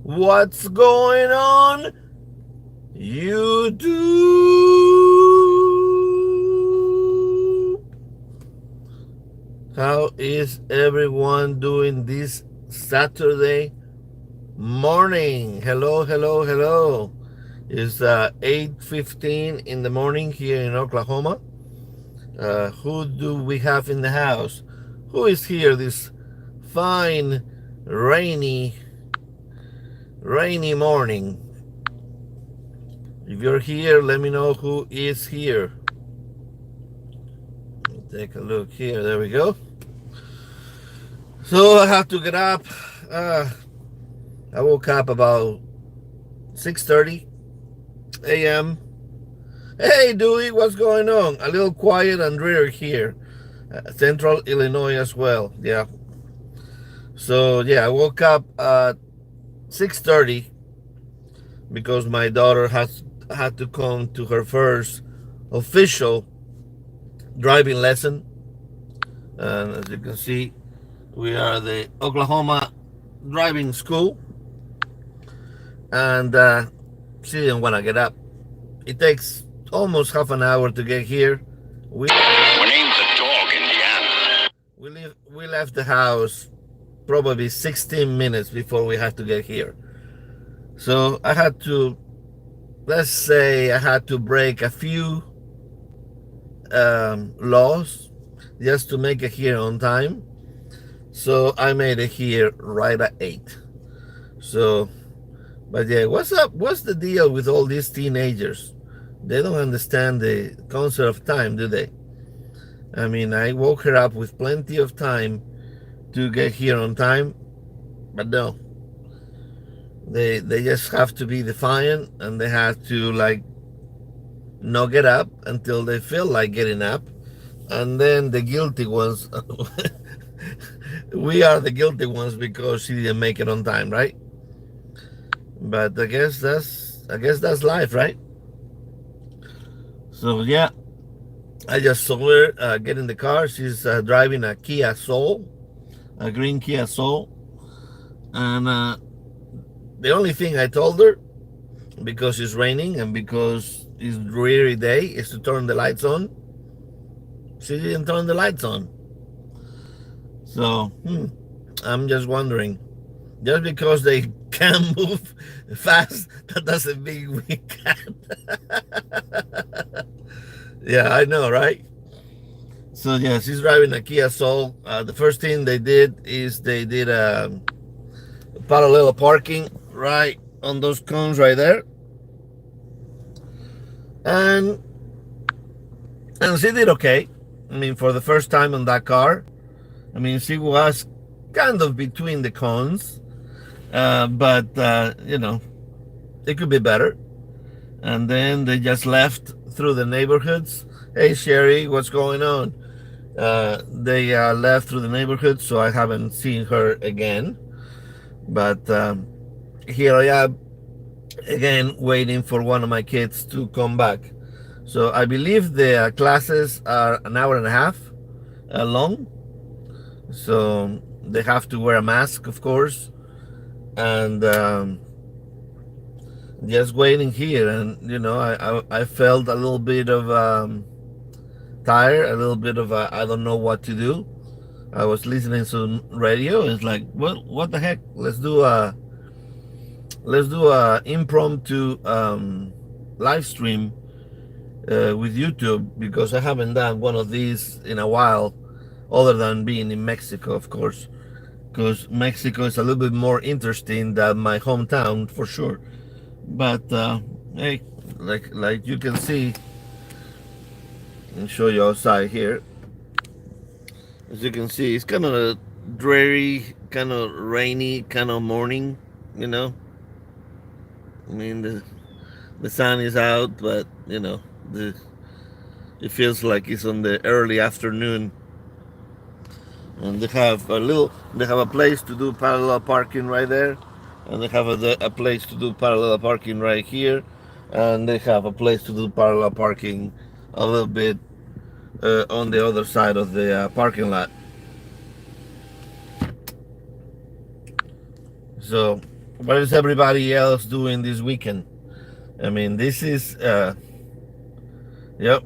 What's going on, YouTube? How is everyone doing this Saturday morning? Hello, hello, hello. It's 8:15 in the morning here in Oklahoma. Who do we have in the house? Who is here this fine, rainy, rainy morning? If you're here, let me know who is here. Take a look here. There we go. So I have to get up. Uh, I woke up about 6:30 a.m. Hey, Dewey, what's going on? A little quiet and dreary here. Central Illinois as well. Yeah. So yeah, I woke up at 6:30 because my daughter has had to come to her first official driving lesson. And as you can see, we are the Oklahoma driving school, and she didn't want to get up. It takes almost half an hour to get here. We named the dog Indiana. we left the house probably 16 minutes before we had to get here. So I had to, let's say, I had to break a few laws just to make it here on time. So I made it here right at 8. So, but yeah, what's up? What's the deal with all these teenagers? They don't understand the concept of time, do they? I mean, I woke her up with plenty of time to get here on time, but no. They just have to be defiant, and they have to like not get up until they feel like getting up, and then the guilty ones. We are the guilty ones because she didn't make it on time, right? But I guess that's life, right? So yeah, I just saw her get in the car. She's driving a Kia Soul, a green Kia Soul, and the only thing I told her, because it's raining and because it's dreary day, is to turn the lights on. She didn't turn the lights on. So I'm just wondering, just because they can move fast, that doesn't mean we can. Yeah, I know, right? So yeah, she's driving a Kia Soul. The first thing they did is they did a parallel parking right on those cones right there, and she did okay. I mean, for the first time on that car, I mean, she was kind of between the cones, but it could be better. And then they just left through the neighborhoods. Hey, Sherry, what's going on? They left through the neighborhood, so I haven't seen her again. But here I am again, waiting for one of my kids to come back. So I believe the classes are an hour and a half long. So they have to wear a mask, of course, and just waiting here. And I felt a little bit of tired, a little bit of I don't know what to do. I was listening to radio. It's like, what the heck? Let's do a impromptu live stream with YouTube, because I haven't done one of these in a while, other than being in Mexico, of course. Because Mexico is a little bit more interesting than my hometown for sure. But hey, like you can see, and show you outside here. As you can see, it's kind of a dreary, kind of rainy, kind of morning. You know, I mean the sun is out, but the it feels like it's on the early afternoon. And they have a place to do parallel parking right there, and they have a place to do parallel parking right here, and they have a place to do parallel parking a little bit on the other side of the parking lot. So what is everybody else doing this weekend? I mean, this is, yep,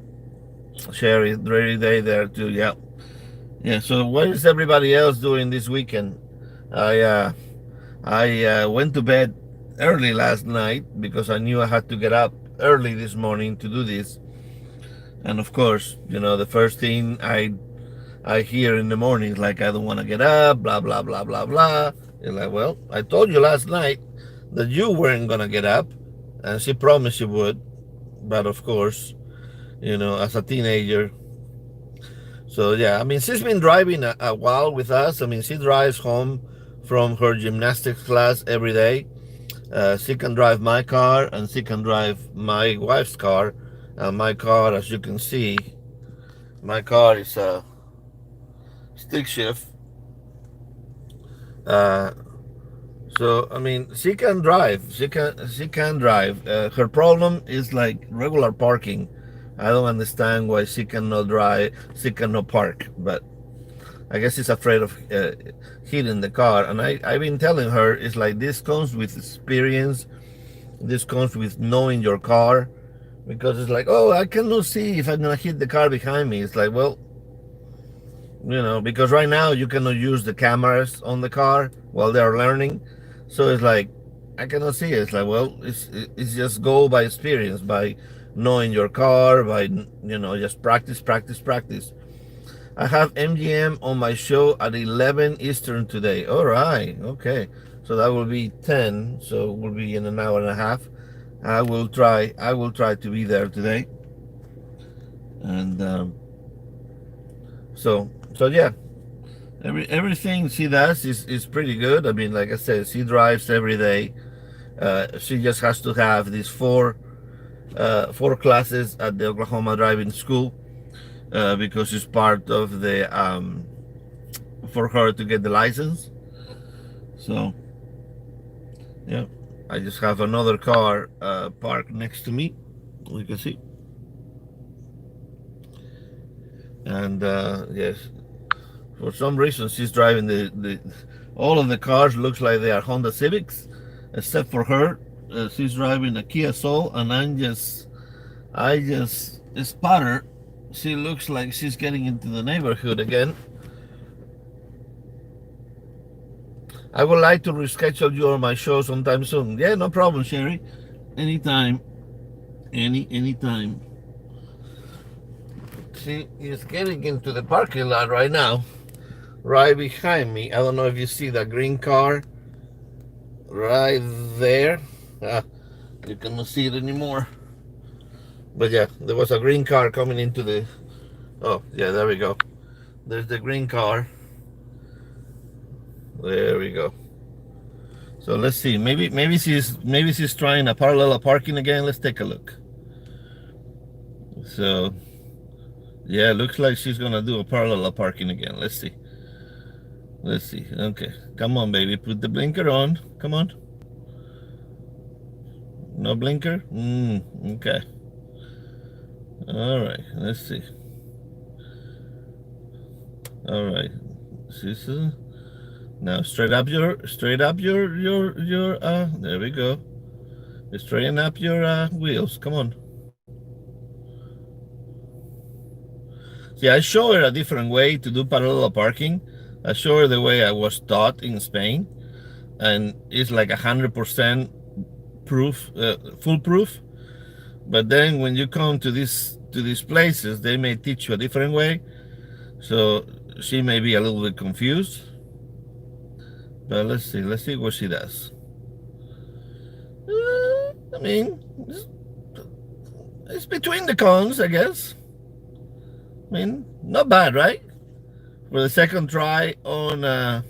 Sherry, Ready Day there too, yep. Yeah, so what is everybody else doing this weekend? I, uh, I went to bed early last night because I knew I had to get up early this morning to do this. And of course, the first thing I hear in the morning is like, I don't want to get up, blah, blah, blah, blah, blah. You're like, well, I told you last night that you weren't going to get up. And she promised she would. But of course, as a teenager. So, yeah, I mean, she's been driving a while with us. I mean, she drives home from her gymnastics class every day. She can drive my car and she can drive my wife's car. And my car, as you can see, my car is a stick shift. Uh, so I mean, she can drive. She can drive. Her problem is like regular parking. I don't understand why she cannot drive. She cannot park. But I guess she's afraid of hitting the car. And I've been telling her it's like this comes with experience. This comes with knowing your car. Because it's like, oh, I cannot see if I'm gonna hit the car behind me. It's like, well, because right now you cannot use the cameras on the car while they're learning. So it's like, I cannot see it. It's like, well, it's just go by experience, by knowing your car, by, just practice, practice, practice. I have MGM on my show at 11 Eastern today. All right. Okay. So that will be 10. So we'll be in an hour and a half. I will try to be there today. And so yeah, everything she does is pretty good. I mean, like I said, she drives every day. She just has to have these four classes at the Oklahoma Driving School because it's part of the for her to get the license. So yeah, I just have another car parked next to me, you can see. And yes, for some reason she's driving the all of the cars looks like they are Honda Civics, except for her. She's driving a Kia Soul, and I just spot her. She looks like she's getting into the neighborhood again. I would like to reschedule you on my show sometime soon. Yeah, no problem, Sherry. Anytime. Anytime. She is getting into the parking lot right now, right behind me. I don't know if you see that green car right there. You cannot see it anymore. But yeah, there was a green car coming into the... Oh, yeah, there we go. There's the green car. There we go. So let's see. Maybe she's trying a parallel parking again. Let's take a look. So yeah, looks like she's gonna do a parallel parking again. Let's see. Okay, come on, baby. Put the blinker on. Come on. No blinker? Okay. All right. Let's see. All right. Now straight up your there we go. Straighten up your wheels. Come on. See, I show her a different way to do parallel parking. I show her the way I was taught in Spain, and it's like 100% proof, foolproof. But then when you come to these places, they may teach you a different way, so she may be a little bit confused. But let's see what she does. I mean, it's between the cones, I guess. I mean, not bad, right? For the second try on a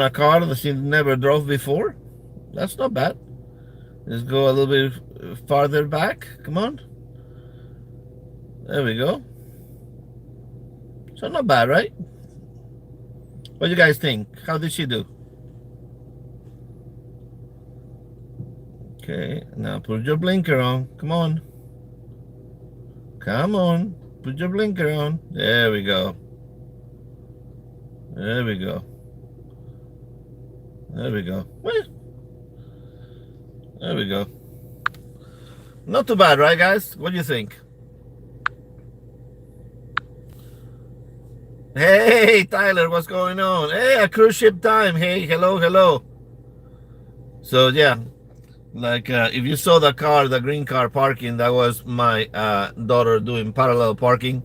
car that she never drove before, that's not bad. Let's go a little bit farther back. Come on. There we go. So not bad, right? What do you guys think? How did she do? Okay, now put your blinker on. Come on. Come on. Put your blinker on. There we go. There we go. There we go. Well, There we go. Not too bad, right, guys? What do you think? Hey, Tyler, what's going on? Hey, a cruise ship time. Hey, hello, hello. So yeah, like if you saw the car, the green car parking, that was my daughter doing parallel parking.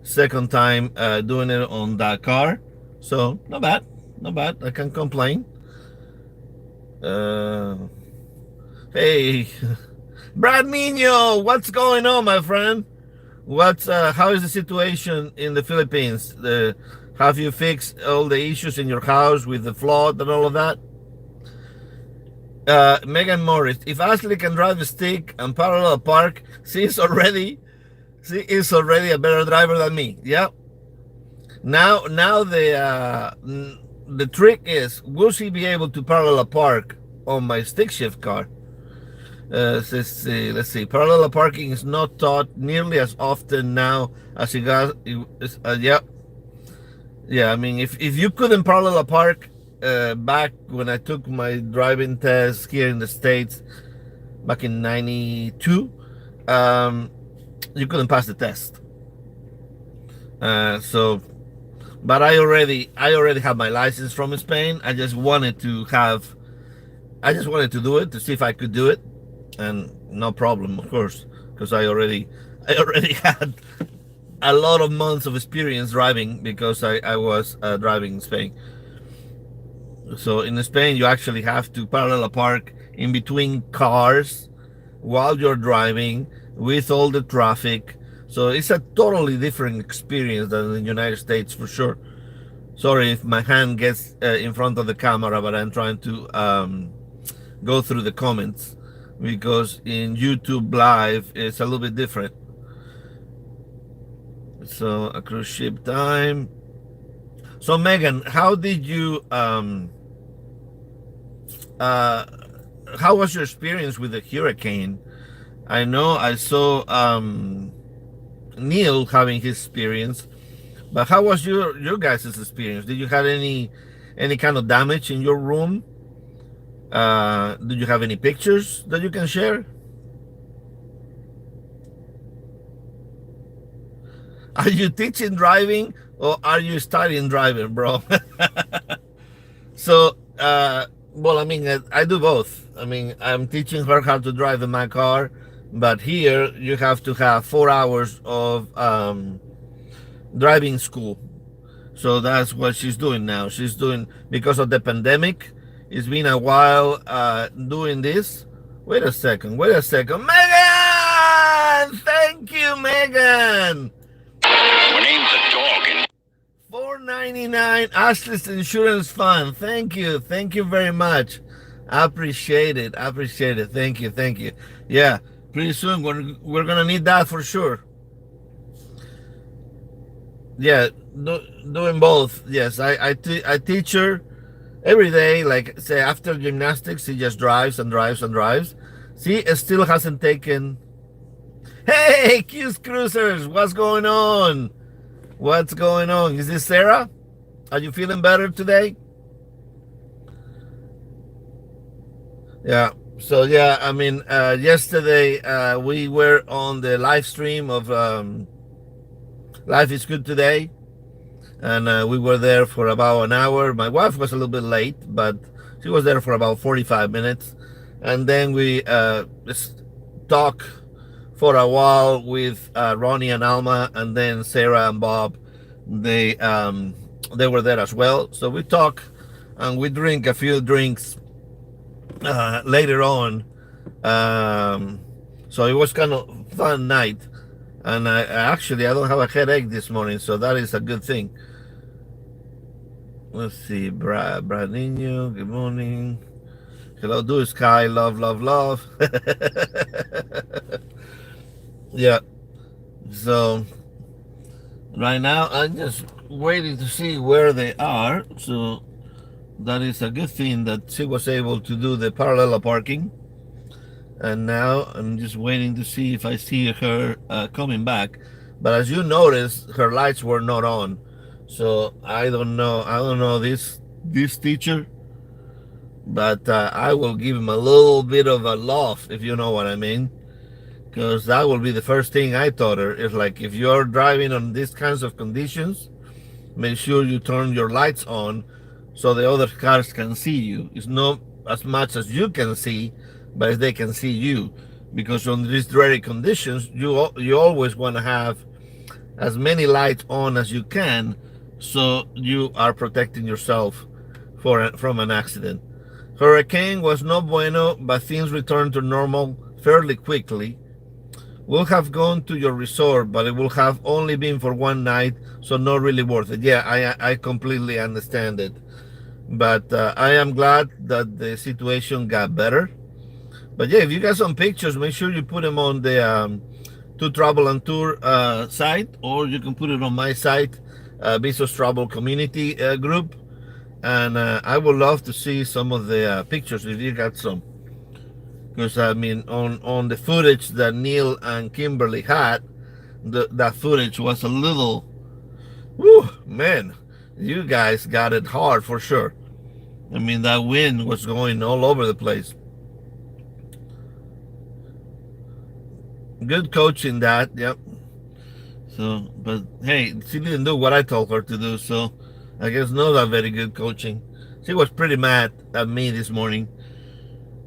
Second time doing it on that car. So not bad, not bad. I can't complain. Uh, hey, Brad Nino, what's going on, my friend? What's how is the situation in the Philippines? Have you fixed all the issues in your house with the flood and all of that? Megan Morris, if Ashley can drive a stick and parallel park, she is already a better driver than me. Yeah. Now the trick is, will she be able to parallel park on my stick shift car? Let's see. Parallel parking is not taught nearly as often now as it got. Yeah, yeah. I mean, if you couldn't parallel park back when I took my driving test here in the States back in '92, you couldn't pass the test. So, but I already have my license from Spain. I just wanted to do it to see if I could do it, and no problem, of course, because I already had a lot of months of experience driving because I was driving in Spain. So in Spain, you actually have to parallel park in between cars while you're driving with all the traffic. So it's a totally different experience than in the United States for sure. Sorry if my hand gets in front of the camera, but I'm trying to go through the comments because in YouTube Live it's a little bit different. So a cruise ship time. So Megan, how was your experience with the hurricane? I know I saw Neil having his experience, but how was your guys' experience? Did you have any kind of damage in your room? Did you have any pictures that you can share? Are you teaching driving or are you studying driving, bro? So, well, I mean, I do both. I mean, I'm teaching her how to drive in my car, but here you have to have 4 hours of driving school. So that's what she's doing now. She's doing, because of the pandemic, it's been a while doing this. Wait a second, Megan! Thank you, Megan! Your name's a dog and $4.99 Ashley's Insurance Fund. Thank you very much. I appreciate it. Thank you. Yeah, pretty soon we're gonna need that for sure. Yeah, doing both. Yes, I teach her every day. Like say after gymnastics, she just drives and drives and drives. She still hasn't taken. Hey, Q's Cruisers, what's going on? What's going on? Is this Sarah? Are you feeling better today? Yeah. So yeah, I mean, yesterday we were on the live stream of Life is Good Today, and we were there for about an hour. My wife was a little bit late, but she was there for about 45 minutes, and then we just talk for a while with Ronnie and Alma, and then Sarah and Bob. They were there as well. So we talk and we drink a few drinks later on. So it was kind of fun night, and I don't have a headache this morning, so that is a good thing. Let's see, Brad Nino, good morning. Hello, do Sky, love. Yeah. So right now I'm just waiting to see where they are. So that is a good thing that she was able to do the parallel parking. And now I'm just waiting to see if I see her coming back. But as you notice, her lights were not on. So I don't know. This teacher but I will give him a little bit of a love, if you know what I mean. Because that will be the first thing I taught her. Is like, if you're driving on these kinds of conditions, make sure you turn your lights on so the other cars can see you. It's not as much as you can see, but they can see you. Because on these dreary conditions, you always want to have as many lights on as you can, so you are protecting yourself from an accident. Hurricane was no bueno, but things returned to normal fairly quickly. We'll have gone to your resort, but it will have only been for one night, so not really worth it. Yeah, I completely understand it. But I am glad that the situation got better. But yeah, if you got some pictures, make sure you put them on the To Travel and Tour site, or you can put it on my site, Bezos Travel Community group. And I would love to see some of the pictures if you got some. Because I mean, on the footage that Neil and Kimberly had, that footage was a little, whew, man, you guys got it hard for sure. I mean, that wind was going all over the place. Good coaching, that, yep. So, but hey, she didn't do what I told her to do, so I guess not that very good coaching. She was pretty mad at me this morning.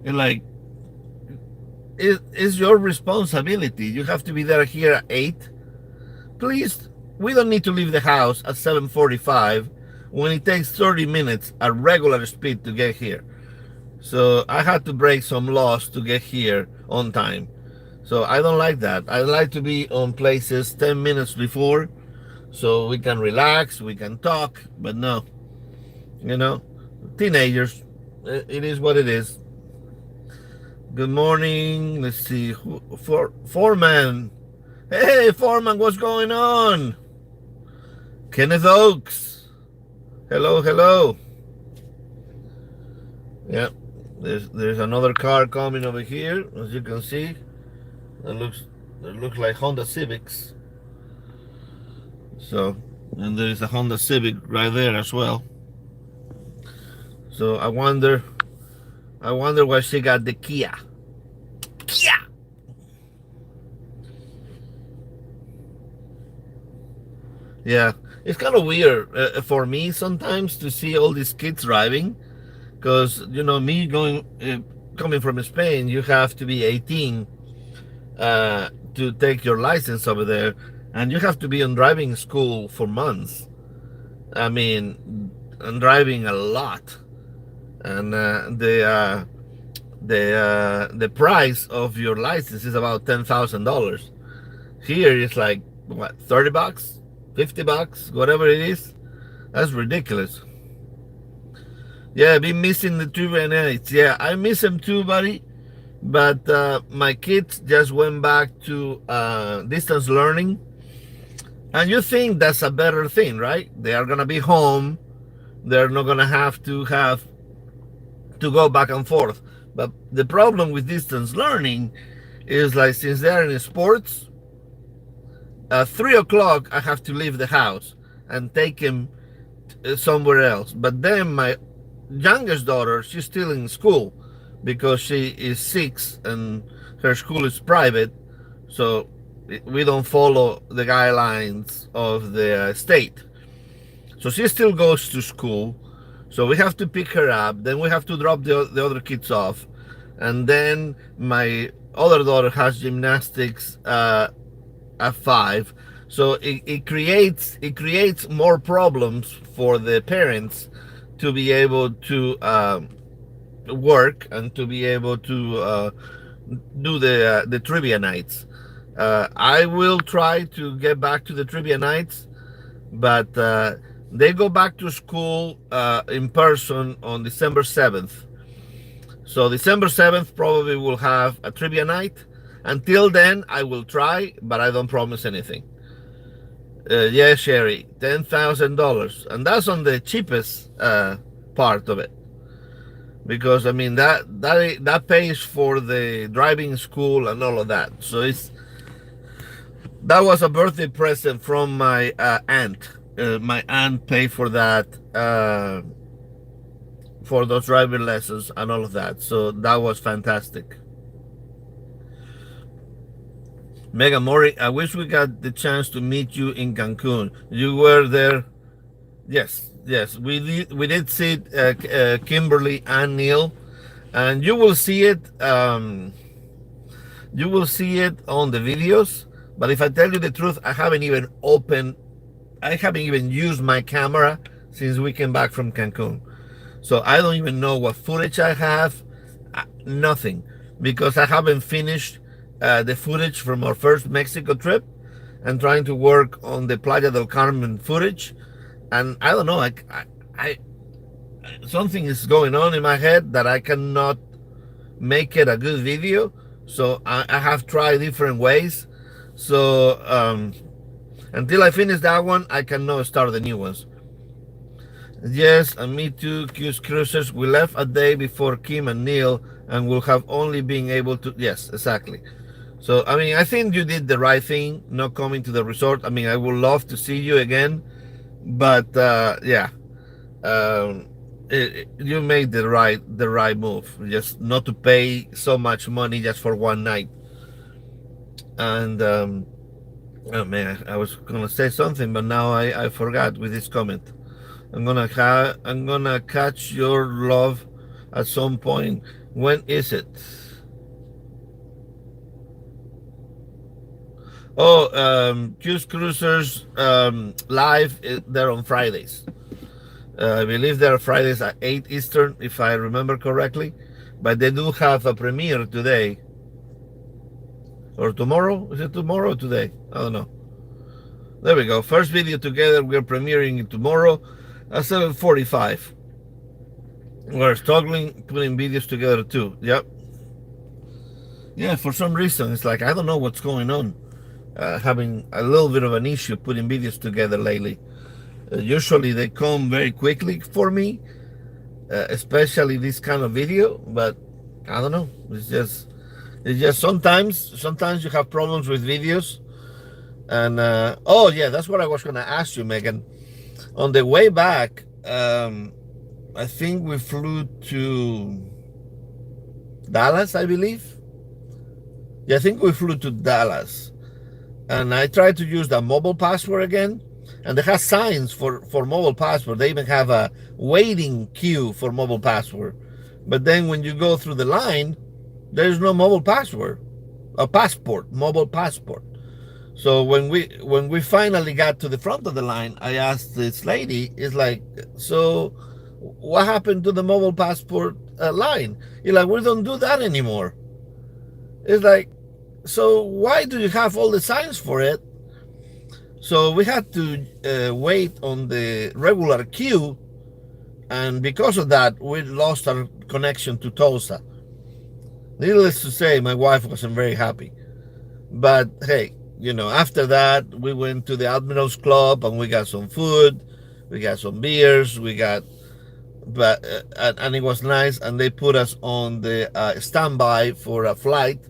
And like, it's your responsibility. You have to be there here at 8. Please, we don't need to leave the house at 7:45 when it takes 30 minutes at regular speed to get here. So I had to break some laws to get here on time. So I don't like that. I like to be on places 10 minutes before so we can relax, we can talk. But no, you know, teenagers, it is what it is. Good morning. Let's see. Foreman. Hey, Foreman, what's going on? Kenneth Oaks. Hello, hello. Yeah, there's another car coming over here, as you can see. That looks like Honda Civics. So, and there is a Honda Civic right there as well. So I wonder why she got the Kia. Kia. Yeah, it's kind of weird for me sometimes to see all these kids driving, because me coming from Spain, you have to be 18 to take your license over there, and you have to be on driving school for months. I mean, I'm driving a lot, and the price of your license is about $10,000. Here it's like what, $30, $50, whatever it is. That's ridiculous. Yeah, I've been missing the trivia nights. Yeah, I miss them too, buddy. But my kids just went back to distance learning. And you think that's a better thing, right? They are going to be home. They're not going to have to go back and forth. But the problem with distance learning is, like, since they're in sports, at 3 o'clock, I have to leave the house and take him somewhere else. But then my youngest daughter, she's still in school, because she is 6 and her school is private, so we don't follow the guidelines of the state. So she still goes to school, so we have to pick her up, then we have to drop the other kids off, and then my other daughter has gymnastics at 5. So it creates more problems for the parents to be able to work and to be able to do the trivia nights. I will try to get back to the trivia nights, but they go back to school in person on December 7th. So December 7th probably will have a trivia night. Until then, I will try, but I don't promise anything. Yeah, Sherry, $10,000, and that's on the cheapest part of it. Because I mean that pays for the driving school and all of that. So that was a birthday present from my aunt. My aunt paid for that for those driver lessons and all of that. So that was fantastic. Mega Mori, I wish we got the chance to meet you in Cancun. You were there. Yes, yes, we did see Kimberly and Neil, and you will see it. You will see it on the videos. But if I tell you the truth, I haven't even used my camera since we came back from Cancun. So I don't even know what footage I have. Nothing, because I haven't finished the footage from our first Mexico trip and trying to work on the Playa del Carmen footage. And I don't know, I something is going on in my head that I cannot make it a good video. So I have tried different ways. So until I finish that one, I cannot start the new ones. Yes, and me too, Q's Cruisers. We left a day before Kim and Neil, and we'll have only been able to. Yes, exactly. So, I mean, I think you did the right thing not coming to the resort. I mean, I would love to see you again, but yeah, you made the right move. Just not to pay so much money just for one night. And oh man, I was gonna say something, but now I forgot with this comment. I'm gonna catch your love at some point. When is it? Oh, Q's Cruisers live. They're on Fridays. I believe they're Fridays at 8 Eastern, if I remember correctly. But they do have a premiere today. Or tomorrow? Is it tomorrow or today? I don't know. There we go. First video together. We're premiering it tomorrow at 7:45. We're struggling putting videos together too. Yep. Yeah, for some reason, it's like, I don't know what's going on. Having a little bit of an issue putting videos together lately. Usually they come very quickly for me, especially this kind of video, but I don't know. It's just sometimes you have problems with videos. And oh yeah, that's what I was gonna ask you, Megan. On the way back, I think we flew to Dallas, I believe. Yeah, I think we flew to Dallas. And I tried to use the mobile passport again. And they have signs for mobile passport. They even have a waiting queue for mobile passport. But then when you go through the line, there's no mobile passport. Mobile passport. So when we finally got to the front of the line, I asked this lady, it's like, so what happened to the mobile passport line? You're like, we don't do that anymore. It's like, so why do you have all the signs for it? So we had to wait on the regular queue, and because of that, we lost our connection to Tulsa. Needless to say, my wife wasn't very happy. But hey, after that, we went to the Admirals Club and we got some food, we got some beers, and it was nice. And they put us on the standby for a flight.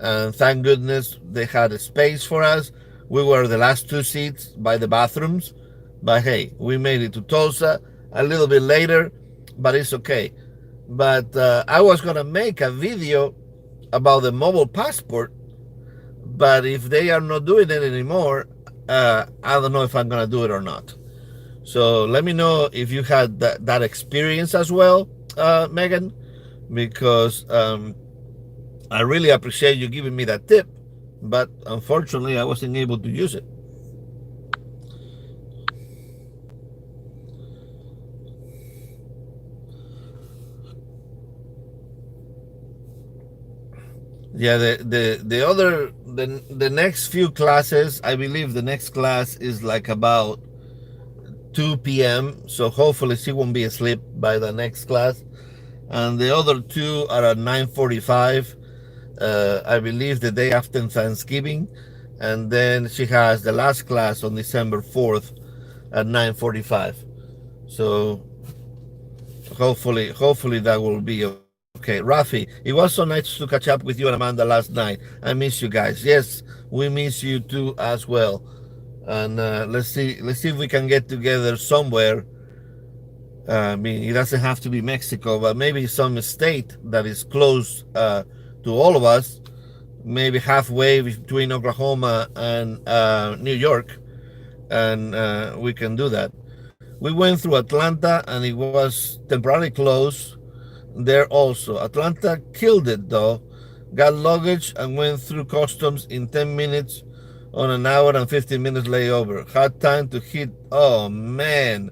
And thank goodness they had a space for us. We were the last two seats by the bathrooms. But hey, we made it to Tulsa a little bit later, but it's okay. But I was going to make a video about the mobile passport, but if they are not doing it anymore, I don't know if I'm going to do it or not. So let me know if you had that experience as well, Megan, because I really appreciate you giving me that tip, but unfortunately I wasn't able to use it. Yeah, the next few classes, I believe the next class is like about 2 p.m. So hopefully she won't be asleep by the next class. And the other two are at 9:45. I believe the day after Thanksgiving. And then she has the last class on December 4th at 9:45. So hopefully that will be okay. Rafi, it was so nice to catch up with you and Amanda last night. I miss you guys. Yes, we miss you too as well. And let's see if we can get together somewhere I mean, it doesn't have to be Mexico, but maybe some state that is close to all of us, maybe halfway between Oklahoma and New York, and we can do that. We went through Atlanta, and it was temporarily closed there also. Atlanta killed it though. Got luggage and went through customs in 10 minutes on an hour and 15 minutes layover. Had time to hit. Oh man,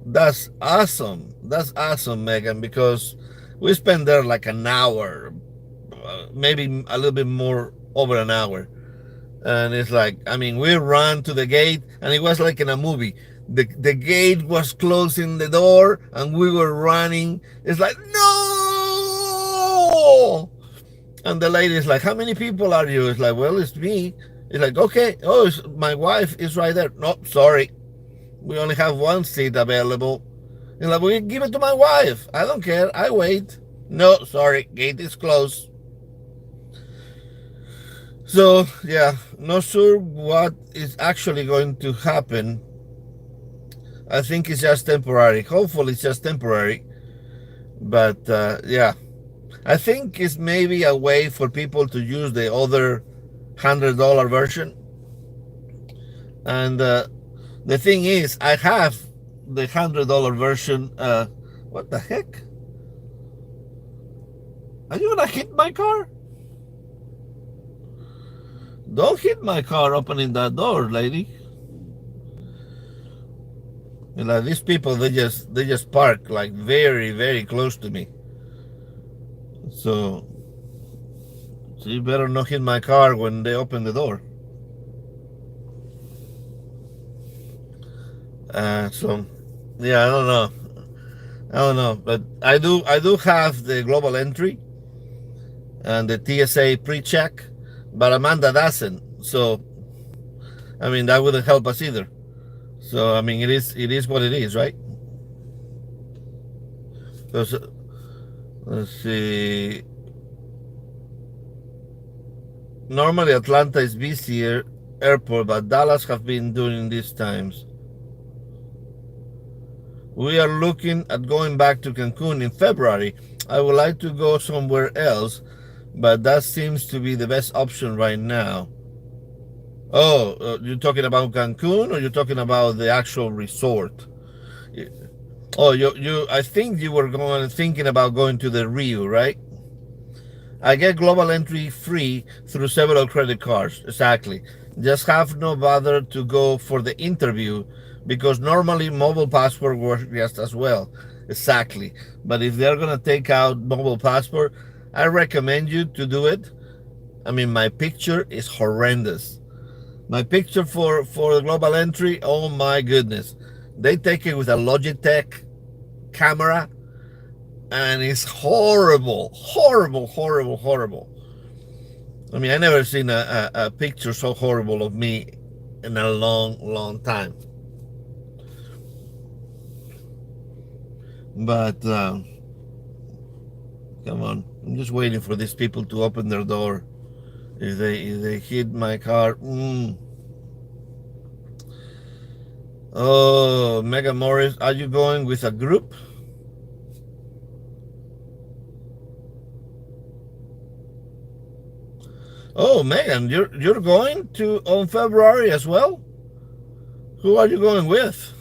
that's awesome. That's awesome, Megan, because we spent there like an hour, maybe a little bit more over an hour. And it's like, I mean, we ran to the gate, and it was like in a movie. The gate was closing the door, and we were running. It's like, no! And the lady is like, how many people are you? It's like, well, it's me. It's like, okay. Oh, my wife is right there. No, sorry. We only have one seat available. It's like, well, give it to my wife. I don't care. I wait. No, sorry. Gate is closed. So, yeah, not sure what is actually going to happen. I think it's just temporary. Hopefully, it's just temporary. But, yeah, I think it's maybe a way for people to use the other $100 version. And the thing is, I have the $100 version. What the heck? Are you gonna hit my car? Don't hit my car opening that door, lady. You know, these people, they just park like very, very close to me. So you better not hit my car when they open the door. So yeah, I don't know, but I do have the global entry and the TSA pre-check, but Amanda doesn't. So I mean, that wouldn't help us either. So I mean, it is what it is, right? So, let's see. Normally Atlanta is busier airport, but Dallas have been during these times. We are looking at going back to Cancun in February. I would like to go somewhere else, but that seems to be the best option right now. Oh, you're talking about Cancun, or you're talking about the actual resort? Oh, you. I think you were thinking about going to the Rio, right? I get global entry free through several credit cards. Exactly. Just have no bother to go for the interview, because normally mobile passport works just as well. Exactly. But if they're gonna take out mobile passport, I recommend you to do it. I mean, my picture is horrendous. My picture for the global entry, oh my goodness. They take it with a Logitech camera, and it's horrible, horrible, horrible, horrible. I mean, I never seen a picture so horrible of me in a long, long time. But come on, I'm just waiting for these people to open their door. If they hit my car, Oh, Mega Morris, are you going with a group? Oh, Megan, you're going to on February as well? Who are you going with?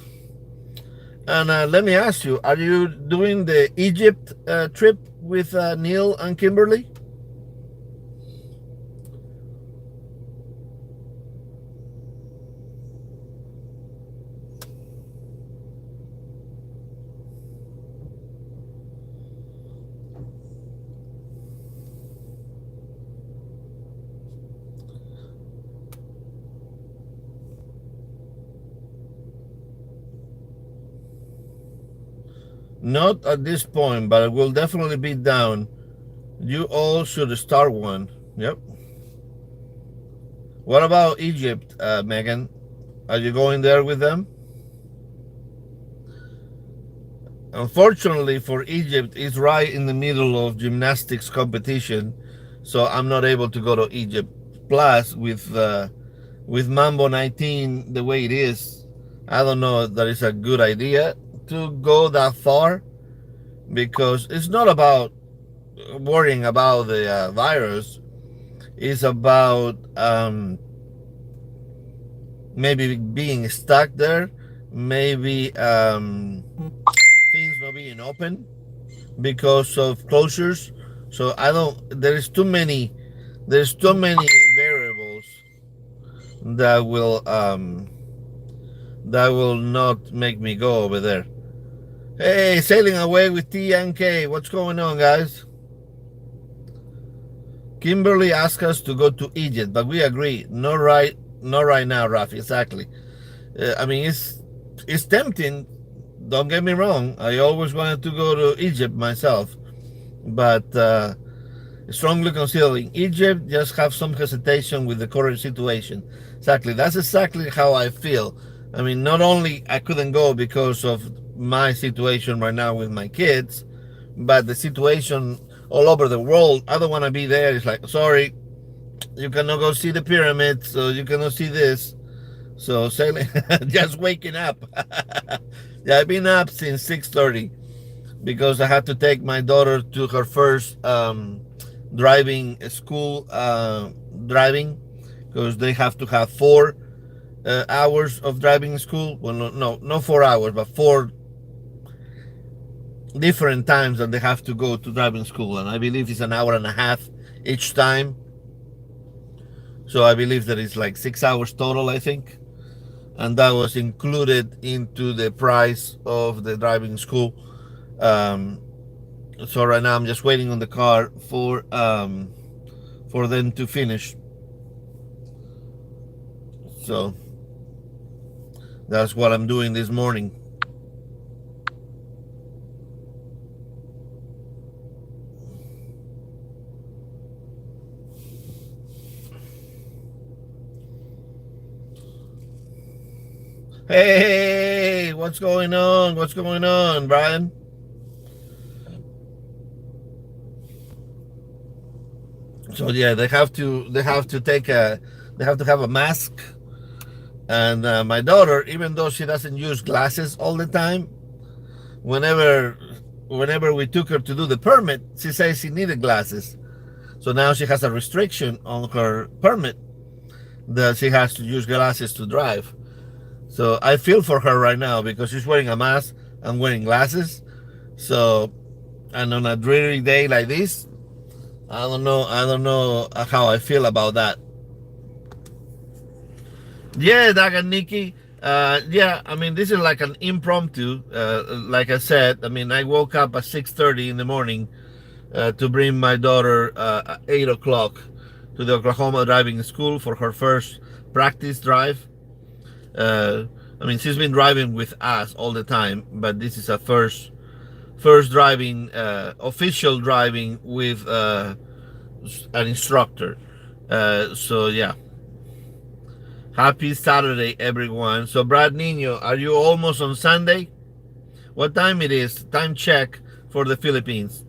And let me ask you, are you doing the Egypt trip with Neil and Kimberly? Not at this point, but it will definitely be down. You all should start one. Yep. What about Egypt, Megan? Are you going there with them? Unfortunately for Egypt, it's right in the middle of gymnastics competition, so I'm not able to go to Egypt. Plus, with Mambo 19 the way it is, I don't know if that is a good idea to go that far because it's not about worrying about the virus. It's about maybe being stuck there, maybe things not being open because of closures. So I don't. There's too many. There's too many variables that will not make me go over there. Hey, sailing away with T and K. What's going on, guys? Kimberly asked us to go to Egypt, but we agree. Not right now, Rafi. Exactly. I mean, it's tempting. Don't get me wrong. I always wanted to go to Egypt myself, but strongly considering Egypt, just have some hesitation with the current situation. Exactly. That's exactly how I feel. I mean, not only I couldn't go because of my situation right now with my kids, but the situation all over the world. I don't want to be there. It's like, sorry, you cannot go see the pyramids, so you cannot see this. So sailing, just waking up. Yeah, I've been up since 6:30 because I had to take my daughter to her first driving school driving because they have to have 4 hours of driving school. Well, no, not 4 hours, but 4 different times that they have to go to driving school, and I believe it's an hour and a half each time. So I believe that it's like 6 hours total, I think, and that was included into the price of the driving school. So right now I'm just waiting on the car for them to finish. So that's what I'm doing this morning. Hey, what's going on? What's going on, Brian? So yeah, they have to have a mask. And my daughter, even though she doesn't use glasses all the time, whenever we took her to do the permit, she says she needed glasses. So now she has a restriction on her permit that she has to use glasses to drive. So I feel for her right now because she's wearing a mask and wearing glasses. So, and on a dreary day like this, I don't know how I feel about that. Yeah, Doug and Nikki. Yeah, I mean, this is like an impromptu. Like I said, I mean, I woke up at 6:30 in the morning to bring my daughter at 8 o'clock to the Oklahoma driving school for her first practice drive. I mean, she's been driving with us all the time, but this is a first driving, official driving with an instructor. So yeah. Happy Saturday, everyone. So, Brad Nino, are you almost on Sunday? What time it is? Time check for the Philippines.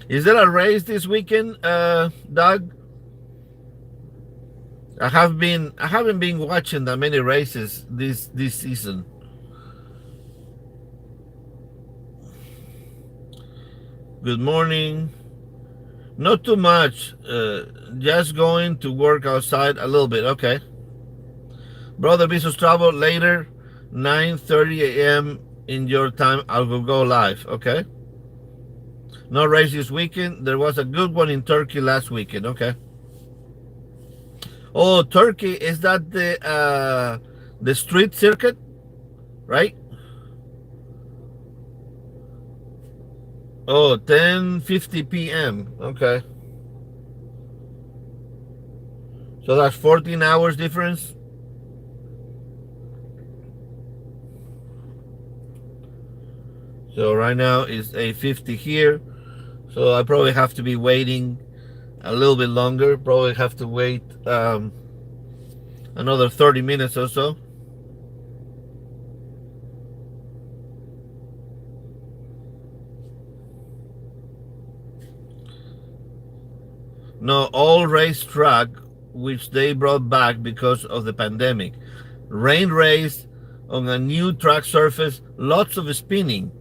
Is there a race this weekend, Doug? I haven't been watching that many races this season. Good morning. Not too much. Just going to work outside a little bit. Okay. Brother Bezos Travel later, 9:30 a.m. in your time. I will go live. Okay. No race this weekend. There was a good one in Turkey last weekend. Okay. Oh, Turkey, is that the street circuit, right? Oh, 10:50 p.m. Okay. So that's 14 hours difference. So right now it's 8:50 here. So I probably have to be waiting a little bit longer. Probably have to wait another 30 minutes or so. No, all racetrack which they brought back because of the pandemic. Rain race on a new track surface, lots of spinning.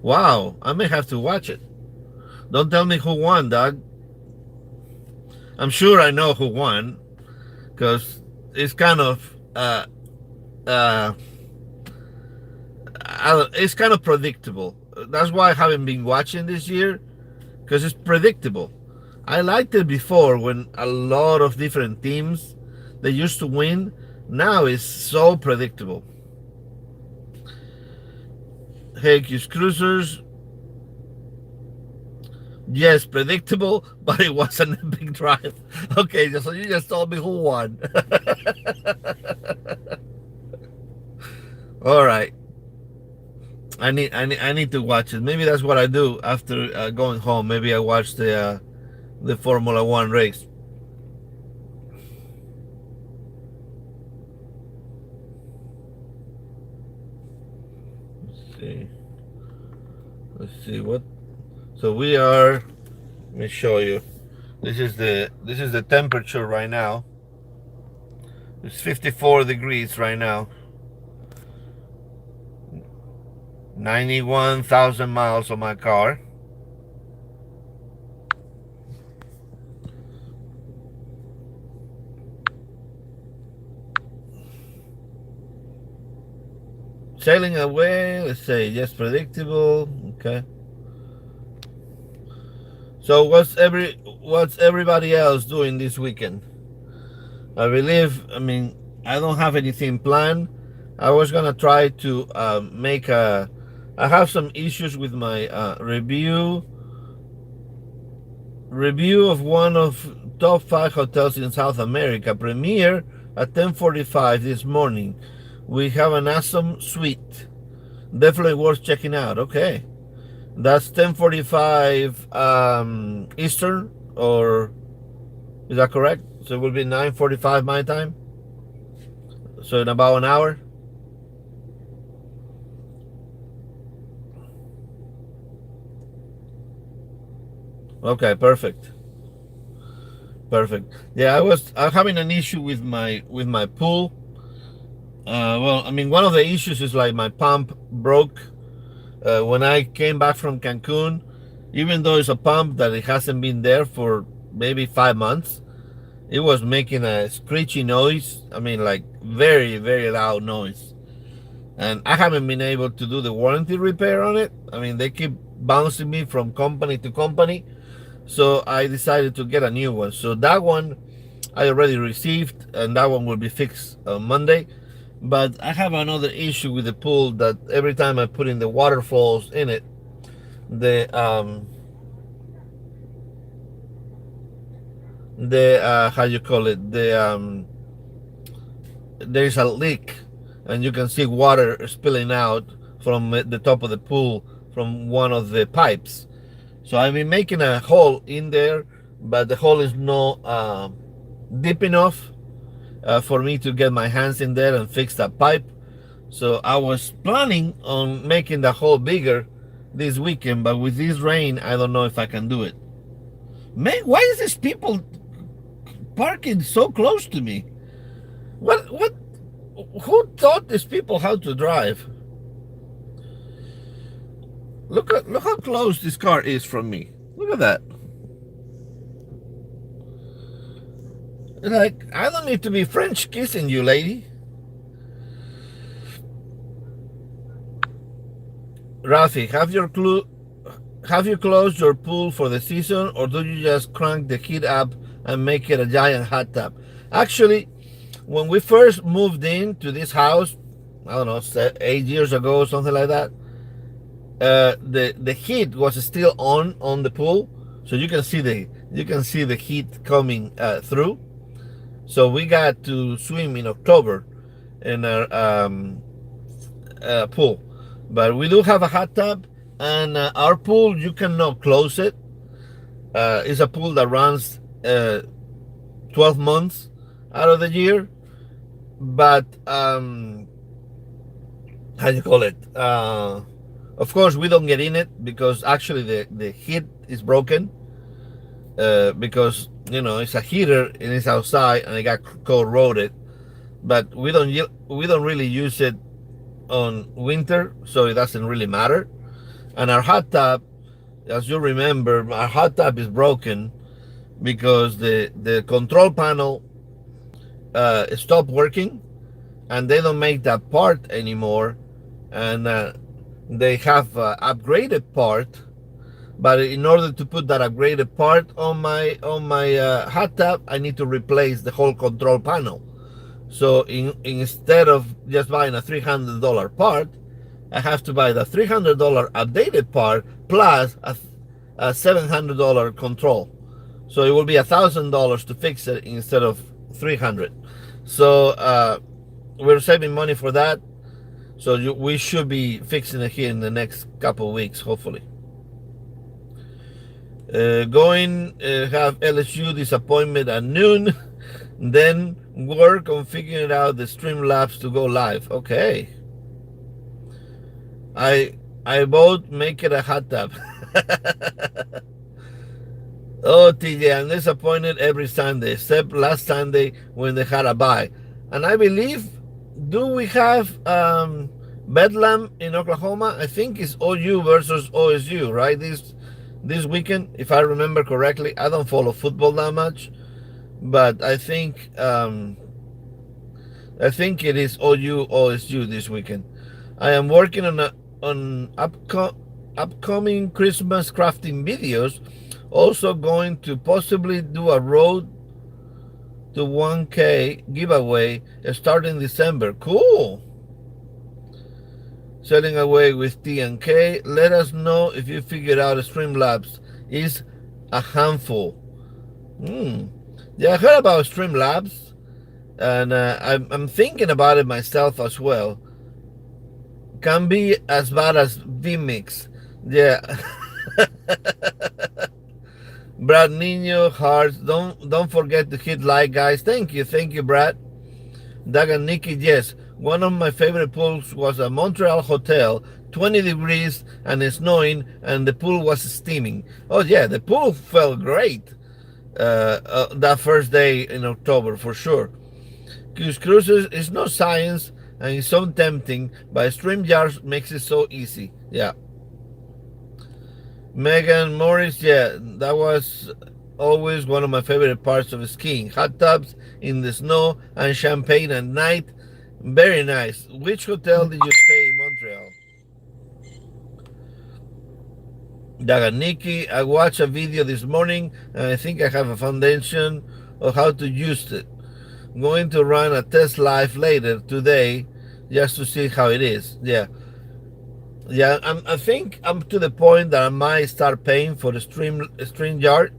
Wow, I may have to watch it. Don't tell me who won, Doug. I'm sure I know who won because it's kind of uh, it's kind of predictable. That's why I haven't been watching this year because it's predictable. I liked it before when a lot of different teams they used to win. Now it's so predictable. Heykus Cruisers, yes, predictable, but it wasn't a big drive. Okay, so you just told me who won. All right. I need to watch it. Maybe that's what I do after going home. Maybe I watch the Formula One race. Let's see. Let's see what. So we are. Let me show you. This is the temperature right now. It's 54 degrees right now. 91,000 miles on my car. Sailing away, let's say, yes, predictable. Okay. So what's everybody else doing this weekend? I mean, I don't have anything planned. I was gonna try to make a. I have some issues with my review of one of top 5 hotels in South America. Premiere at 10:45 this morning. We have an awesome suite. Definitely worth checking out. Okay. That's 10:45 Eastern, or is that correct? So it will be 9:45 my time. So in about an hour. Okay, perfect. Perfect. Yeah, I'm having an issue with my pool. Well, I mean, one of the issues is like my pump broke when I came back from Cancun. Even though it's a pump that it hasn't been there for maybe 5 months, it was making a screechy noise. I mean, like very, very loud noise. And I haven't been able to do the warranty repair on it. I mean, they keep bouncing me from company to company. So I decided to get a new one. So that one I already received, and that one will be fixed on Monday. But I have another issue with the pool that every time I put in the waterfalls in it, the how you call it, there's a leak, and you can see water spilling out from the top of the pool from one of the pipes. So I've been making a hole in there, but the hole is not deep enough for me to get my hands in there and fix that pipe. So I was planning on making the hole bigger this weekend, but with this rain, I don't know if I can do it. Man, why is these people parking so close to me? What? Who taught these people how to drive? Look how close this car is from me. Look at that. Like, I don't need to be French kissing you, lady. Rafi, have you closed your pool for the season, or do you just crank the heat up and make it a giant hot tub? Actually, when we first moved into this house, I don't know, 8 years ago, something like that, the heat was still on the pool, so you can see the heat coming through. So we got to swim in October in our pool, but we do have a hot tub, and our pool you cannot close it. It's a pool that runs 12 months out of the year, but how you call it? Of course, we don't get in it because actually the heat is broken because it's a heater and it's outside and it got corroded. But we don't really use it on winter, so it doesn't really matter. And our hot tub, as you remember, our hot tub is broken because the control panel stopped working, and they don't make that part anymore, and they have upgraded part. But in order to put that upgraded part on my hot tub, I need to replace the whole control panel. So instead of just buying a $300 part, I have to buy the $300 updated part plus a $700 control. So it will be $1,000 to fix it instead of $300. So we're saving money for that. So we should be fixing it here in the next couple of weeks, hopefully. Going have LSU disappointment at noon, then work on figuring out the Streamlabs to go live. Okay. I vote make it a hot tub. Oh, TJ, I'm disappointed every Sunday, except last Sunday when they had a bye. And I believe, do we have Bedlam in Oklahoma? I think it's OU versus OSU, right? This weekend, if I remember correctly. I don't follow football that much, but I think it is OU OSU this weekend. I am working on upcoming Christmas crafting videos. Also going to possibly do a road to 1K giveaway starting December. Cool. Selling away with T and K. Let us know if you figured out Streamlabs is a handful. Yeah, I heard about Streamlabs, and I'm thinking about it myself as well. Can be as bad as vMix. Yeah. Brad Nino hearts. Don't forget to hit like, guys. Thank you, Brad. Doug and Nikki, yes. One of my favorite pools was a Montreal hotel, 20 degrees and it's snowing, and the pool was steaming. Oh yeah, the pool felt great that first day in October for sure. Cruises is no science and it's so tempting, but StreamYard makes it so easy. Yeah. Megan Morris, yeah, that was always one of my favorite parts of skiing. Hot tubs in the snow and champagne at night. Very nice. Which hotel did you stay in Montreal? Daganiki, I watched a video this morning and I think I have a foundation of how to use it. I'm going to run a test live later today just to see how it is. Yeah. Yeah, I think I'm to the point that I might start paying for the StreamYard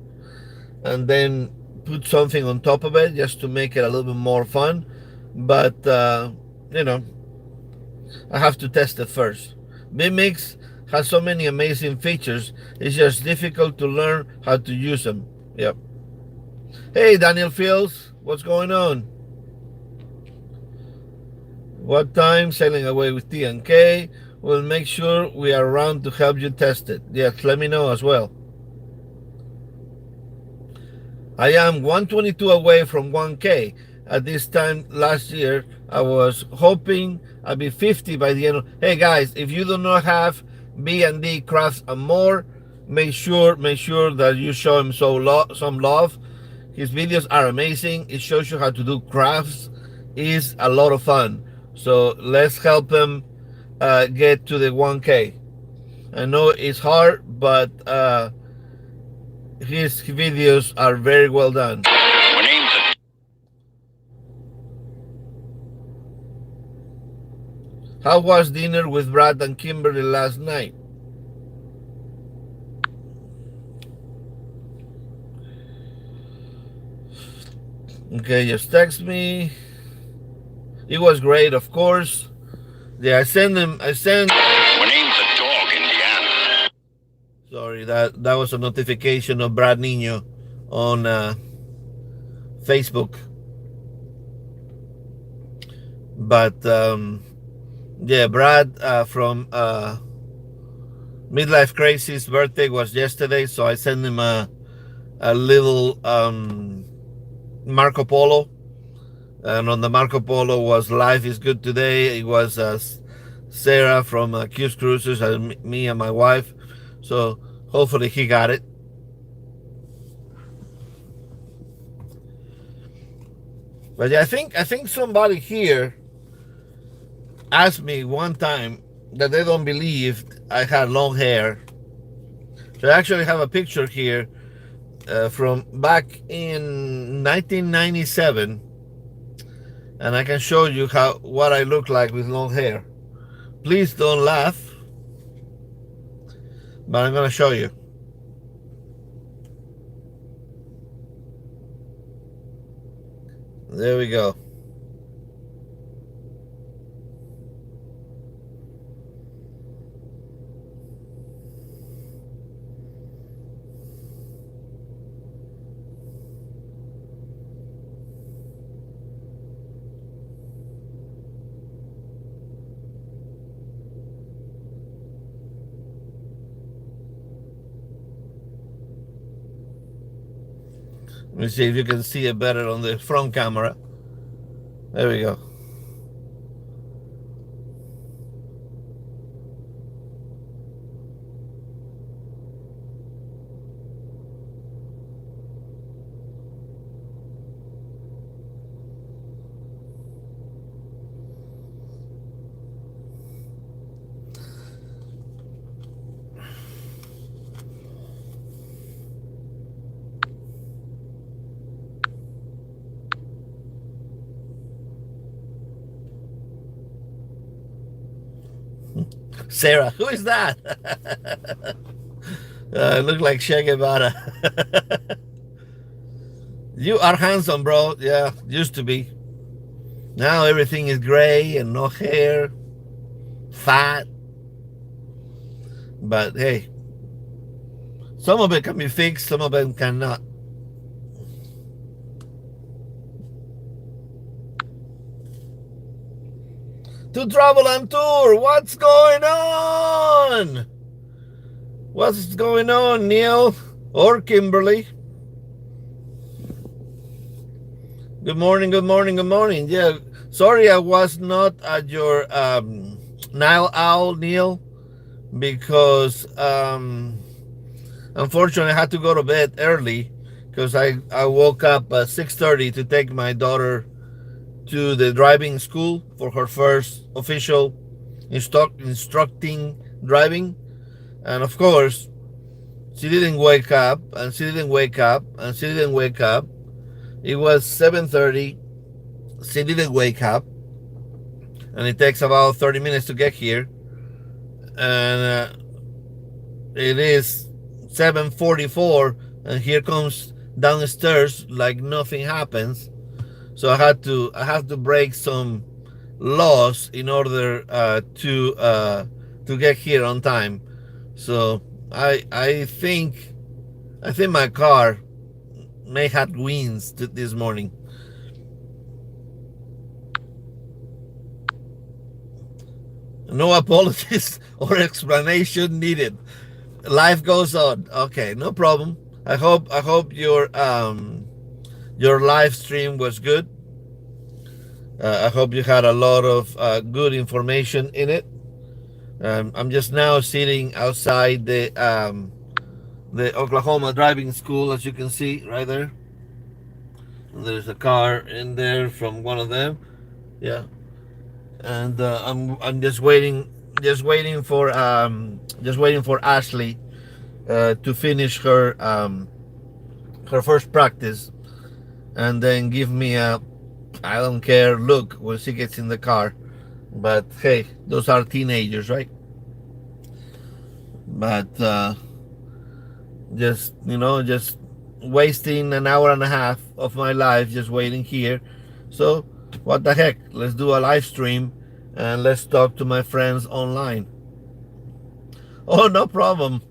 and then put something on top of it just to make it a little bit more fun. But, I have to test it first. vMix has so many amazing features. It's just difficult to learn how to use them. Yep. Hey, Daniel Fields, what's going on? What time? Sailing away with T and K. We'll make sure we are around to help you test it. Yes, let me know as well. I am 122 away from 1K. At this time last year, I was hoping I'd be 50 by the end of... Hey guys, if you do not have B&D Crafts and More, make sure that you show him some love. His videos are amazing. It shows you how to do crafts. It's a lot of fun. So let's help him get to the 1K. I know it's hard, but his videos are very well done. How was dinner with Brad and Kimberly last night? Okay, just text me. It was great, of course. Yeah, I sent. My name's a dog, Indiana. Sorry, that was a notification of Brad Nino on Facebook. But yeah, Brad from Midlife Crazy's birthday was yesterday, so I sent him a a little Marco Polo, and on the Marco Polo was "Life is Good Today." It was Sarah from Q's Cruises and me and my wife. So hopefully he got it. But yeah, I think somebody here asked me one time that they don't believe I had long hair. So I actually have a picture here from back in 1997, and I can show you what I look like with long hair. Please don't laugh, but I'm gonna show you. There we go. Let me see if you can see it better on the front camera. There we go. Sarah, who is that? Look like Che Guevara. You are handsome, bro. Yeah, used to be. Now everything is gray and no hair, fat. But hey, some of it can be fixed, some of them cannot. To travel and tour, what's going on? What's going on, Neil or Kimberly? Good morning, good morning, good morning. Yeah, sorry I was not at your Nile Owl, Neil, because unfortunately I had to go to bed early because I woke up at 6:30 to take my daughter to the driving school for her first official instructing driving. And of course, she didn't wake up, and she didn't wake up, and she didn't wake up. It was 7:30. She didn't wake up, and it takes about 30 minutes to get here. And it is 7:44, and here comes downstairs like nothing happens. So I have to break some laws in order to get here on time. So I think my car may have wings this morning. No apologies or explanation needed. Life goes on. Okay, no problem. I hope your live stream was good. I hope you had a lot of good information in it. I'm just now sitting outside the Oklahoma driving school, as you can see right there. There's a car in there from one of them. Yeah, and I'm just waiting for Ashley to finish her first practice, and then give me a I don't care look when she gets in the car. But hey, those are teenagers, right? But just wasting an hour and a half of my life just waiting here. So what the heck? Let's do a live stream and let's talk to my friends online. Oh, no problem.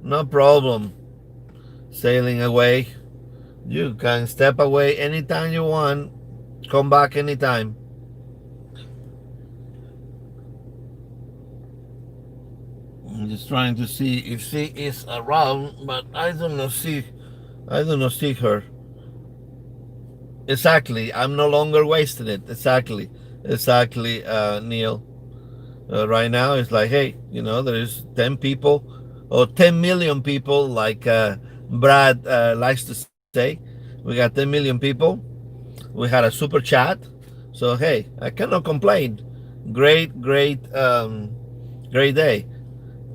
No problem. Sailing away. You can step away anytime you want. Come back anytime. I'm just trying to see if she is around, but I don't know. I do not see her. Exactly. I'm no longer wasting it. Exactly. Exactly, Neil. Right now, it's like, hey, there is 10 people or 10 million people, like Brad likes to say. We got 10 million people. We had a super chat. So, hey, I cannot complain. Great, great day.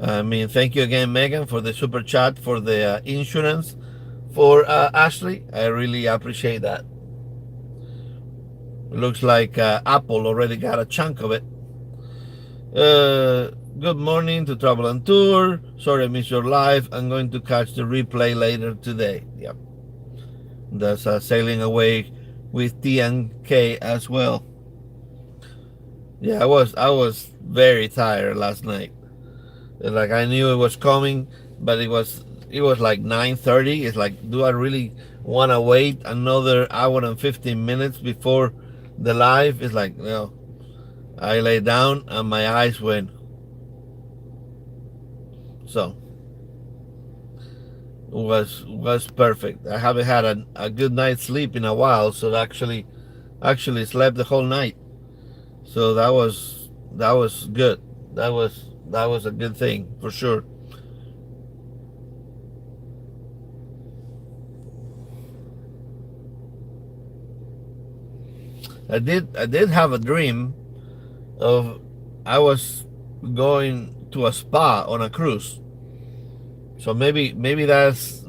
I mean, thank you again, Megan, for the super chat for the insurance for Ashley. I really appreciate that. Looks like Apple already got a chunk of it. Good morning to Travel and Tour. Sorry I missed your live. I'm going to catch the replay later today. Yep. That's Sailing Away with T and K as well. Yeah, I was very tired last night. Like, I knew it was coming, but it was like 9:30. It's like, do I really want to wait another hour and 15 minutes before the live? It's like, no. I lay down and my eyes went. So was perfect. I haven't had a good night's sleep in a while, so actually slept the whole night. So that was good. That was a good thing for sure. I did have a dream of I was going to a spa on a cruise. So maybe that's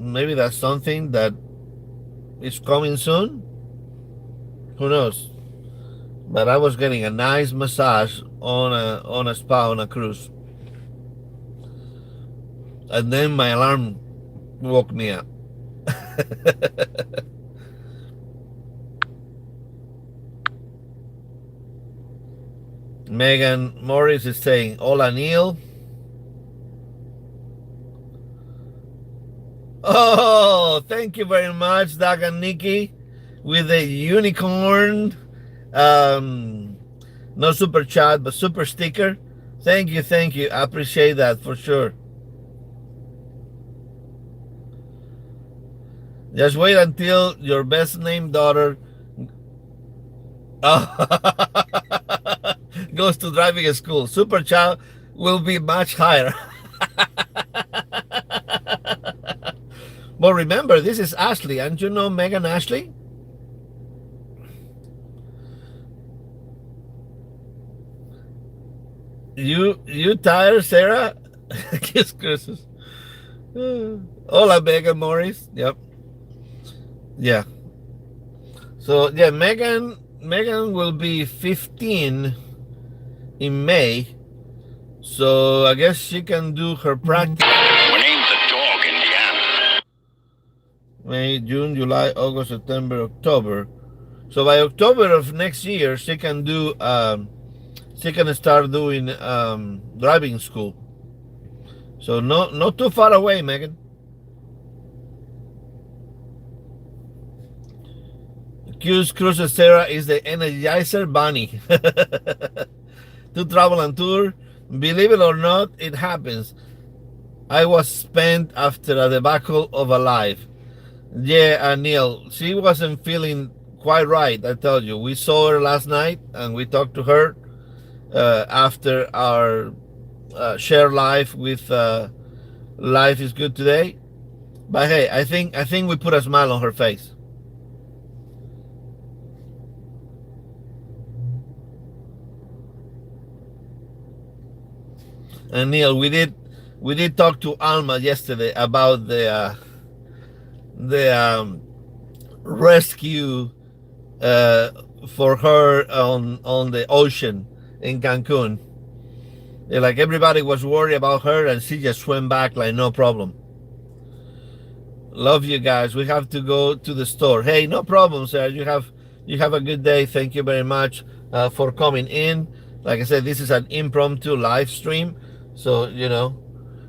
something that is coming soon. Who knows? But I was getting a nice massage on a spa on a cruise, and then my alarm woke me up. Megan Morris is saying, "Hola, Neil." Oh, thank you very much, Doug and Nikki, with the unicorn. Um, no super chat, but super sticker. Thank you, thank you. I appreciate that for sure. Just wait until your best named daughter goes to driving school. Super chat will be much higher. But remember, this is Ashley, and you know Megan Ashley? You tired, Sarah? Kiss Christmas. Hola, Megan Morris. Yep. Yeah. So yeah, Megan will be 15 in May. So I guess she can do her practice. We named the dog Indiana. May, June, July, August, September, October. So by October of next year, she can start doing driving school. So not too far away, Megan. Q's Cruises Sarah is the Energizer Bunny. To Travel and Tour, believe it or not, it happens. I was spent after a debacle of a life. Yeah, Neil, she wasn't feeling quite right. I tell you, we saw her last night and we talked to her after our share life with Life is Good Today. But hey, I think we put a smile on her face. And Neil, we did talk to Alma yesterday about the rescue uh, for her on the ocean in Cancun. Like, everybody was worried about her, and she just swam back like no problem. Love you guys. We have to go to the store. Hey, no problem, sir. You have a good day. Thank you very much for coming in. Like I said, this is an impromptu live stream, so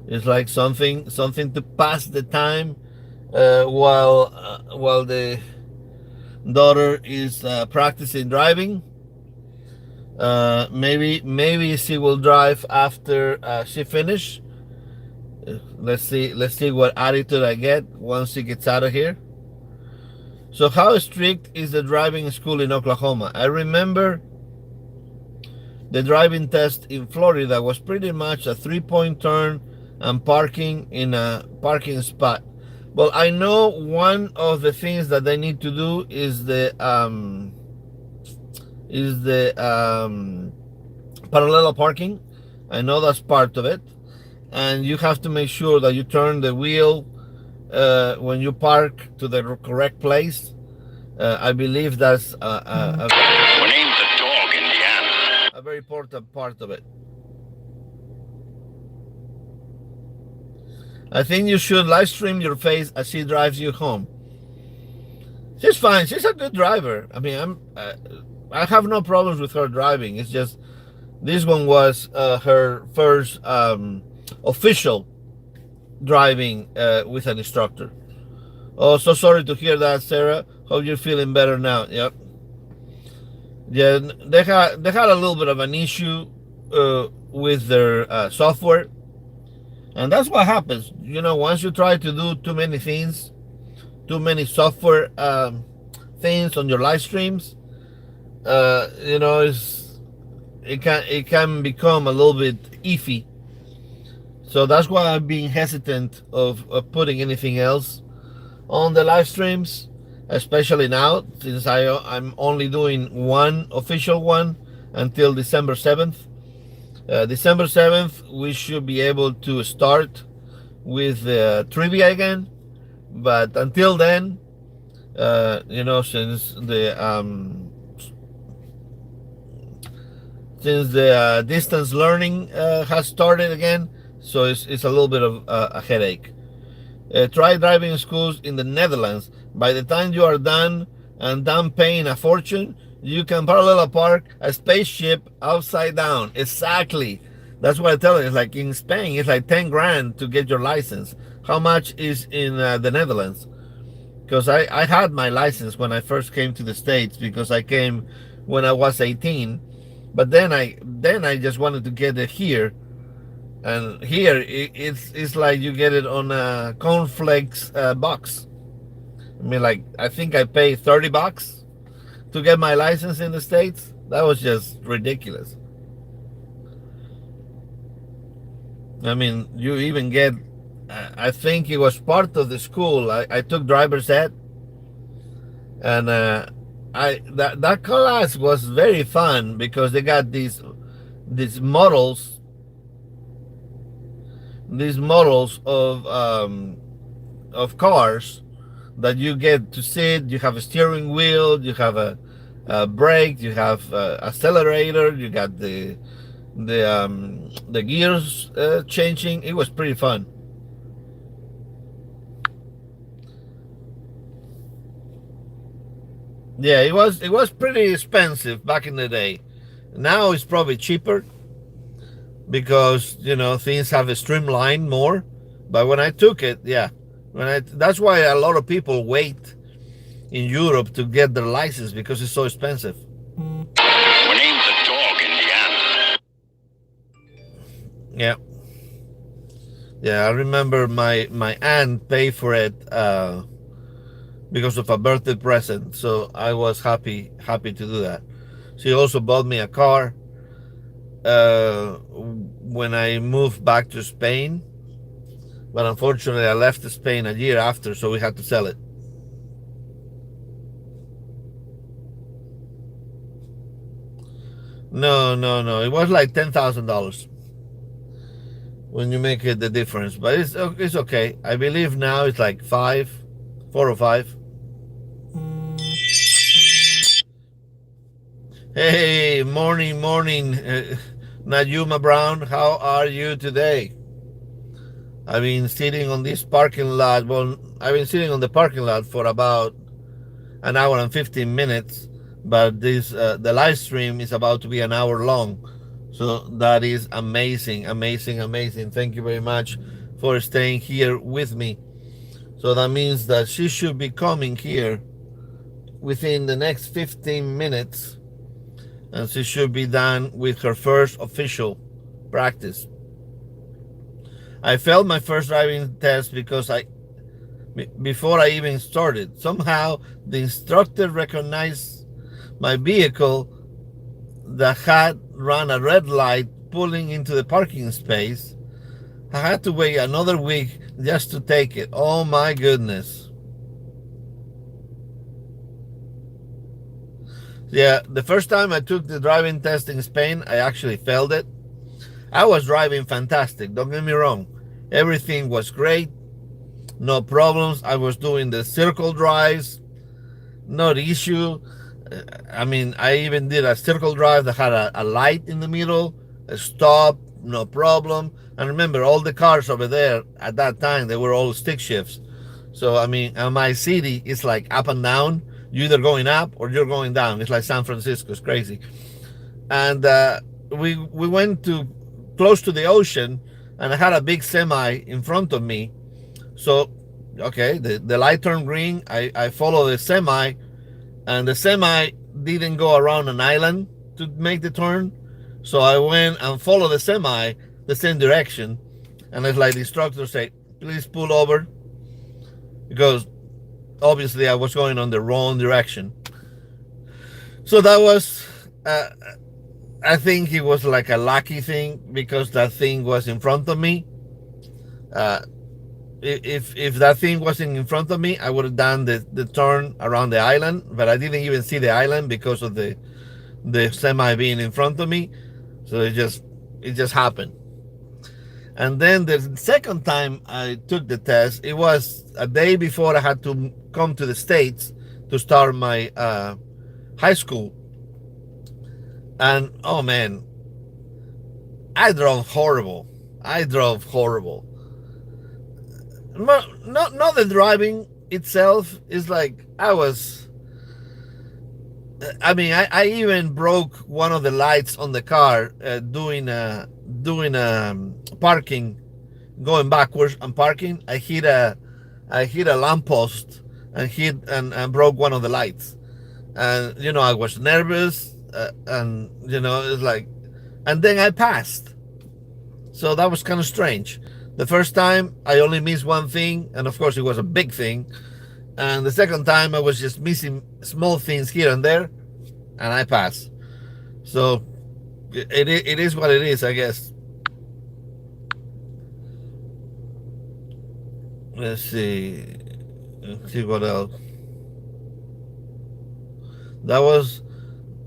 it's like something to pass the time while the daughter is practicing driving. Maybe she will drive after she finish. Let's see what attitude I get once she gets out of here. So how strict is the driving school in Oklahoma? I remember the driving test in Florida was pretty much a 3-point turn and parking in a parking spot. Well, I know one of the things that they need to do is the parallel parking. I know that's part of it, and you have to make sure that you turn the wheel when you park to the correct place. I believe that's When named the dog, Indiana. a very important part of it. I think you should live stream your face as she drives you home. She's fine. She's a good driver. I mean, I have no problems with her driving. It's just this one was her first official driving with an instructor. Oh, so sorry to hear that, Sarah. Hope you're feeling better now. Yep. Yeah, they had a little bit of an issue with their software, and that's what happens. You know, once you try to do too many things, too many software things on your live streams, you know, it can become a little bit iffy. So that's why I'm being hesitant of putting anything else on the live streams, especially now since I'm only doing one official one until December 7th. December 7th, we should be able to start with trivia again. But until then, you know, since the distance learning has started again, so it's a little bit of a headache. Try driving schools in the Netherlands. By the time you are done and done paying a fortune, you can parallel park a spaceship upside down. Exactly. That's what I tell you. It's like in Spain, it's like 10 grand to get your license. How much is in the Netherlands? Because I had my license when I first came to the States, because I came when I was 18. But then I just wanted to get it here. And here it's like you get it on a cornflakes box. I mean, like, I think I paid $30 to get my license in the States. That was just ridiculous. I mean, you even get, I think it was part of the school. I took driver's ed, and that class was very fun because they got these models of cars that you get to sit. You have a steering wheel, you have a brake, you have accelerator, you got the gears changing. It was pretty fun. Yeah, it was pretty expensive back in the day. Now it's probably cheaper because, you know, things have streamlined more. But when I took it, yeah, that's why a lot of people wait in Europe to get their license, because it's so expensive. When named the dog, Indiana. Yeah. Yeah, I remember my aunt paid for it because of a birthday present, so I was happy to do that. She also bought me a car when I moved back to Spain, but unfortunately I left Spain a year after, so we had to sell it. No, it was like $10,000 when you make it the difference, but it's okay. I believe now it's like 4 or 5. Hey, morning, Najuma Brown. How are you today? I've been sitting on this parking lot. Well, I've been sitting on the parking lot for about an hour and 15 minutes, but the live stream is about to be an hour long. So that is amazing. Thank you very much for staying here with me. So that means that she should be coming here within the next 15 minutes, and she should be done with her first official practice. I failed my first driving test because before I even started. Somehow the instructor recognized my vehicle that had run a red light pulling into the parking space. I had to wait another week just to take it. Oh my goodness. Yeah, the first time I took the driving test in Spain, I actually failed it. I was driving fantastic, don't get me wrong. Everything was great, no problems. I was doing the circle drives, no issue. I mean, I even did a circle drive that had a light in the middle, a stop, no problem. And remember, all the cars over there at that time, they were all stick shifts. So, I mean, in my city, it's like up and down. You're either going up or you're going down. It's like San Francisco. It's crazy. And we went to close to the ocean, and I had a big semi in front of me. So, okay, the light turned green. I follow the semi, and the semi didn't go around an island to make the turn. So I went and followed the semi the same direction. And it's like the instructor said, please pull over, because obviously I was going on the wrong direction. So that was, I think it was like a lucky thing, because that thing was in front of me. If that thing wasn't in front of me, I would have done the turn around the island, but I didn't even see the island because of the semi being in front of me. So it just happened. And then the second time I took the test, it was a day before I had to come to the States to start my high school. And oh man, I drove horrible. Not the driving itself. Is like I mean, I even broke one of the lights on the car doing parking, going backwards and parking. I hit a lamppost and broke one of the lights. And I was nervous, and it's like, and then I passed. So that was kind of strange. The first time I only missed one thing, and of course it was a big thing. And the second time I was just missing small things here and there, and I passed. So it is what it is, I guess. Let's see. Let's see what else.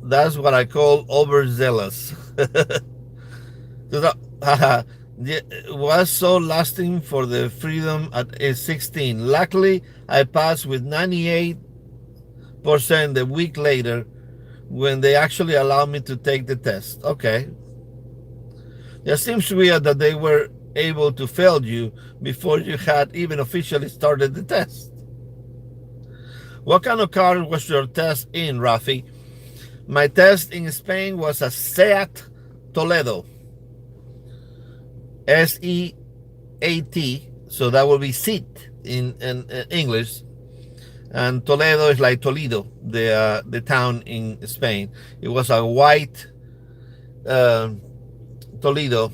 That's what I call overzealous. Was so lasting for the freedom at age 16. Luckily, I passed with 98% the week later, when they actually allowed me to take the test. Okay. It seems weird that they were able to fail you before you had even officially started the test. What kind of car was your test in, Rafi? My test in Spain was a Seat Toledo. SEAT, so that will be seat in English, and Toledo is like Toledo, the town in Spain. It was a white Toledo,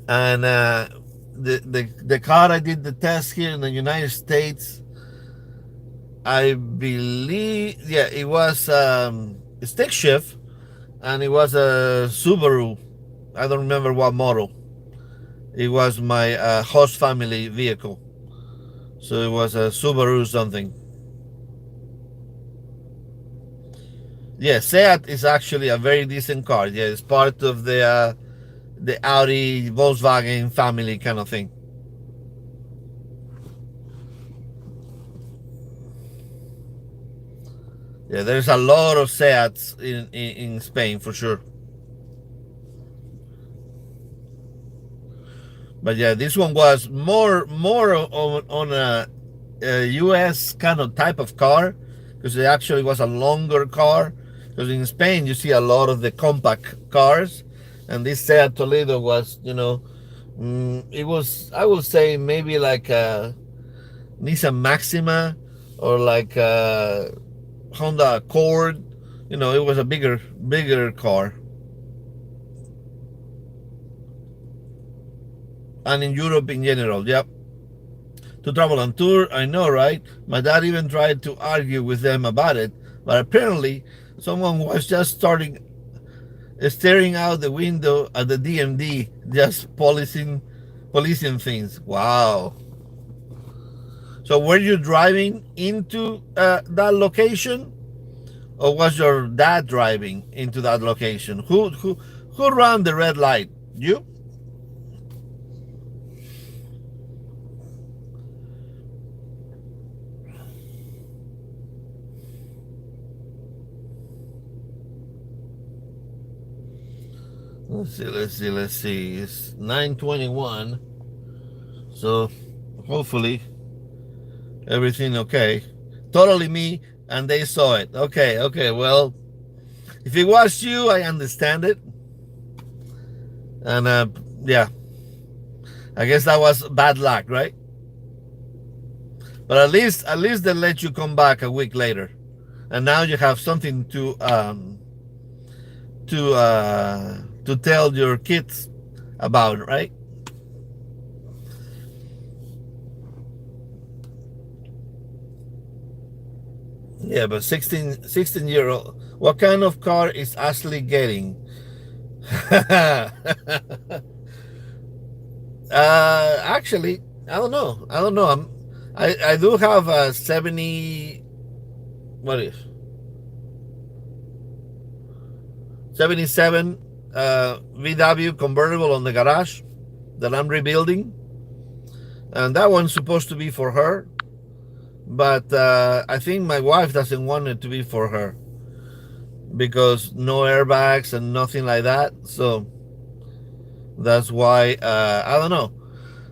and the car I did the test here in the United States, I believe, yeah, it was a stick shift, and it was a Subaru. I don't remember what model. It was my host family vehicle. So it was a Subaru something. Yeah, Seat is actually a very decent car. Yeah, it's part of the Audi Volkswagen family kind of thing. Yeah, there's a lot of Seats in Spain for sure. But yeah, this one was more on a US kind of type of car, because it actually was a longer car. Because in Spain you see a lot of the compact cars, and this Seat Toledo was, it was, I would say, maybe like a Nissan Maxima, or like a Honda Accord. It was a bigger car. And in Europe in general, yep. to travel on tour. I know, right? My dad even tried to argue with them about it, but apparently someone was just staring out the window at the DMD, just policing things. Wow. So were you driving into that location, or was your dad driving into that location? Who ran the red light? You? Let's see. It's 9:21, so hopefully everything okay. Totally me, and they saw it. Okay. Well, if it was you, I understand it, and yeah, I guess that was bad luck, right? But at least they let you come back a week later, and now you have something to tell your kids about, right? Yeah, but 16 year old. What kind of car is Ashley getting? Actually, I don't know. I don't know. I do have a 70. What is 77 VW convertible on the garage that I'm rebuilding, and that one's supposed to be for her. But I think my wife doesn't want it to be for her because no airbags and nothing like that. So that's why I don't know.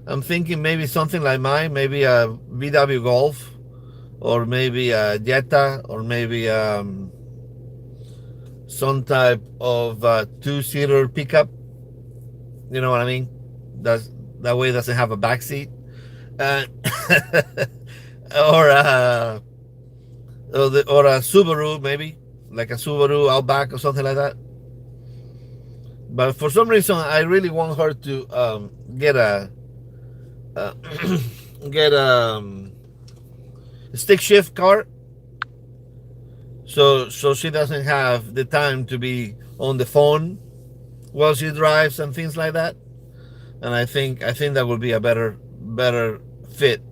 I'm thinking maybe something like mine, maybe a VW Golf, or maybe a Jetta, or maybe some type of two-seater pickup. You know what I mean? That way it doesn't have a back seat, uh, or or a Subaru, maybe like a Subaru Outback or something like that. But for some reason, I really want her to get a uh, get a stick shift car, so she doesn't have the time to be on the phone while she drives and things like that. And I think that would be a better fit.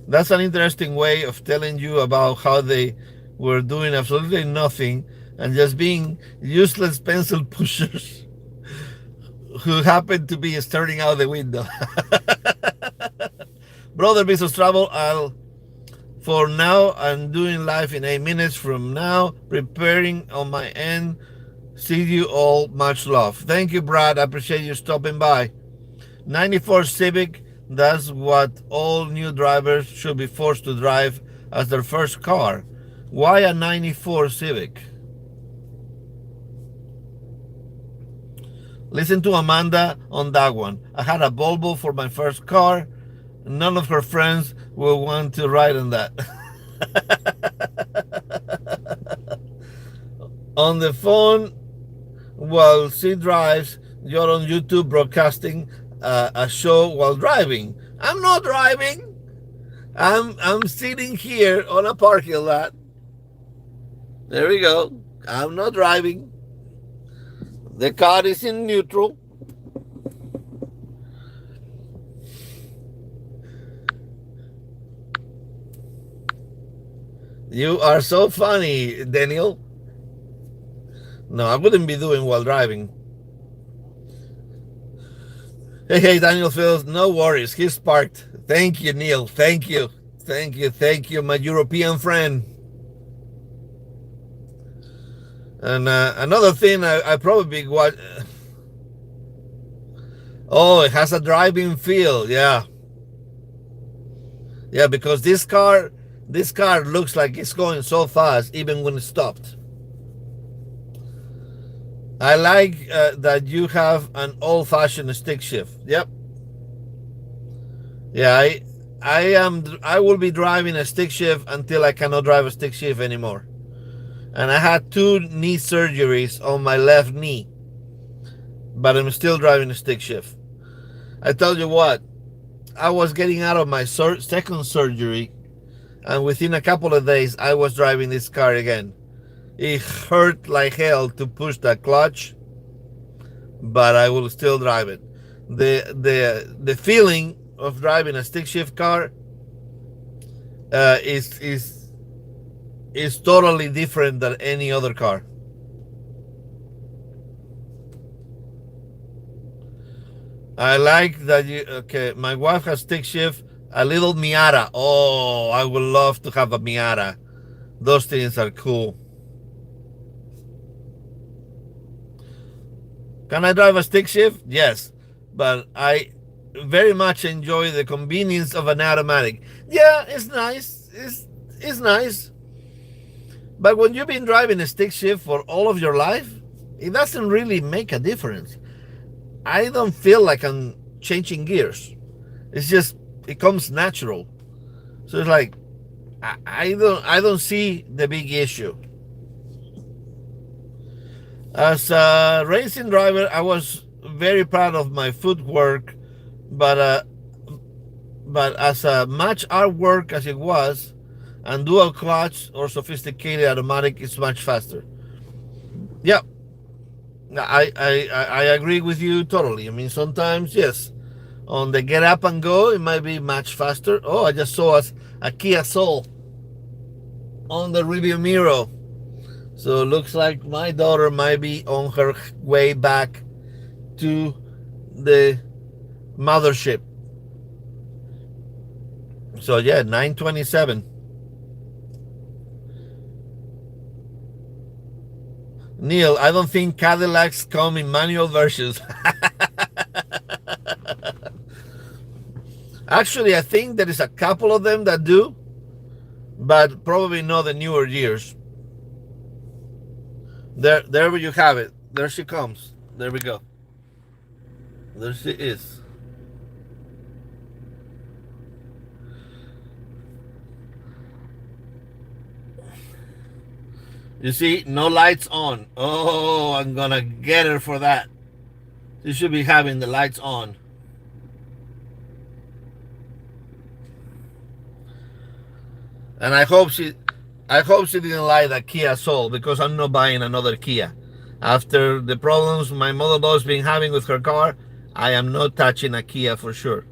That's an interesting way of telling you about how they were doing absolutely nothing and just being useless pencil pushers who happened to be staring out the window. Brother Bezos Travel, for now, I'm doing live in 8 minutes from now, preparing on my end. See you all. Much love. Thank you, Brad. I appreciate you stopping by. 94 Civic, that's what all new drivers should be forced to drive as their first car. Why a 94 Civic? Listen to Amanda on that one. I had a Volvo for my first car. None of her friends will want to ride in that. On the phone while she drives, you're on YouTube broadcasting a show while driving. I'm not driving. I'm sitting here on a parking lot. There we go. I'm not driving. The car is in neutral. You are so funny, Daniel. No, I wouldn't be doing while driving. Hey, Daniel Fields, no worries. He's parked. Thank you, Neil. Thank you. Thank you, my European friend. And another thing, I probably what. Oh, it has a driving feel. Yeah, because this car looks like it's going so fast, even when it stopped. I like that you have an old-fashioned stick shift. Yep. Yeah, I will be driving a stick shift until I cannot drive a stick shift anymore. And I had 2 knee surgeries on my left knee, but I'm still driving a stick shift. I tell you what, I was getting out of my second surgery, and within a couple of days, I was driving this car again. It hurt like hell to push the clutch, but I will still drive it. The feeling of driving a stick shift car is totally different than any other car. I like that you. Okay, my wife has stick shift. A little Miata. Oh, I would love to have a Miata. Those things are cool. Can I drive a stick shift? Yes, but I very much enjoy the convenience of an automatic. Yeah, it's nice. It's nice. But when you've been driving a stick shift for all of your life, it doesn't really make a difference. I don't feel like I'm changing gears. It's just it comes natural. So it's like I don't see the big issue. As a racing driver, I was very proud of my footwork, but as much artwork as it was, and dual clutch or sophisticated automatic is much faster. Yeah, I agree with you totally. I mean, sometimes yes, on the get up and go, it might be much faster. Oh, I just saw a Kia Soul on the rearview mirror. So it looks like my daughter might be on her way back to the mothership. So yeah, 927. Neil, I don't think Cadillacs come in manual versions. Actually, I think there is a couple of them that do, but probably not the newer years. There you have it. There she comes. There we go. There she is. You see, no lights on. Oh, I'm gonna get her for that. She should be having the lights on. And I hope she didn't like that Kia Soul, because I'm not buying another Kia. After the problems my mother-in-law's been having with her car, I am not touching a Kia for sure.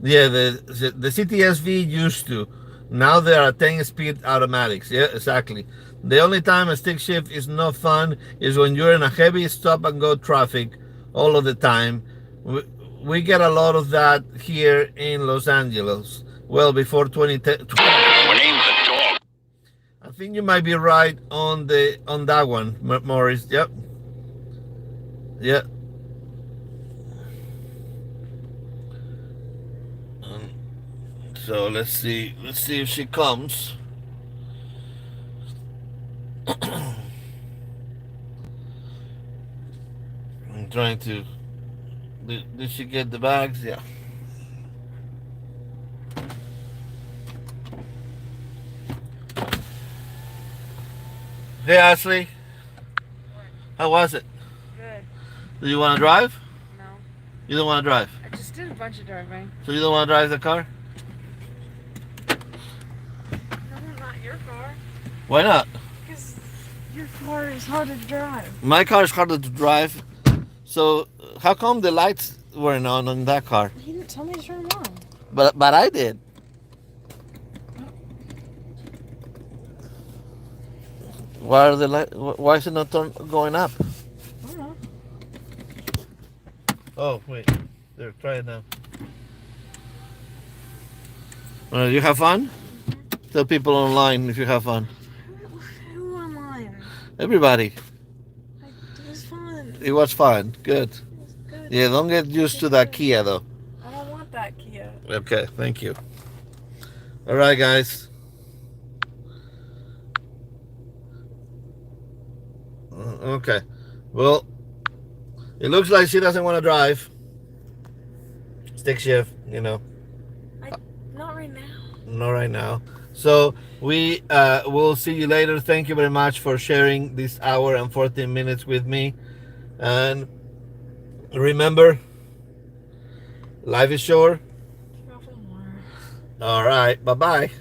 Yeah, the CTSV used to. Now there are 10-speed automatics. Yeah, exactly. The only time a stick shift is not fun is when you're in a heavy stop-and-go traffic all of the time. We get a lot of that here in Los Angeles. Well, before 2010. I think you might be right on that one, Morris. Yep. Yeah. So let's see if she comes. I'm trying to. Did she get the bags? Yeah. Hey Ashley, how was it? Good. Do you want to drive? No. You don't want to drive? I just did a bunch of driving. So you don't want to drive the car? No, not your car. Why not? Because your car is hard to drive. My car is harder to drive. So how come the lights weren't on that car? You didn't tell me to turn them on. But I did. Why are the light? Why is it not going up? I don't know. Oh wait, there. Try it now. You have fun? Mm-hmm. Tell people online if you have fun. Who online? Everybody. It was fun. It was fun. Good. It was good. Yeah, don't get used to that Kia though. I don't want that Kia. Okay, thank you. All right, guys. Okay. Well, it looks like she doesn't want to drive. Stick shift, you know. Not right now. Not right now. So we will see you later. Thank you very much for sharing this hour and 14 minutes with me. And remember, Life is short. Travel more. All right. Bye bye.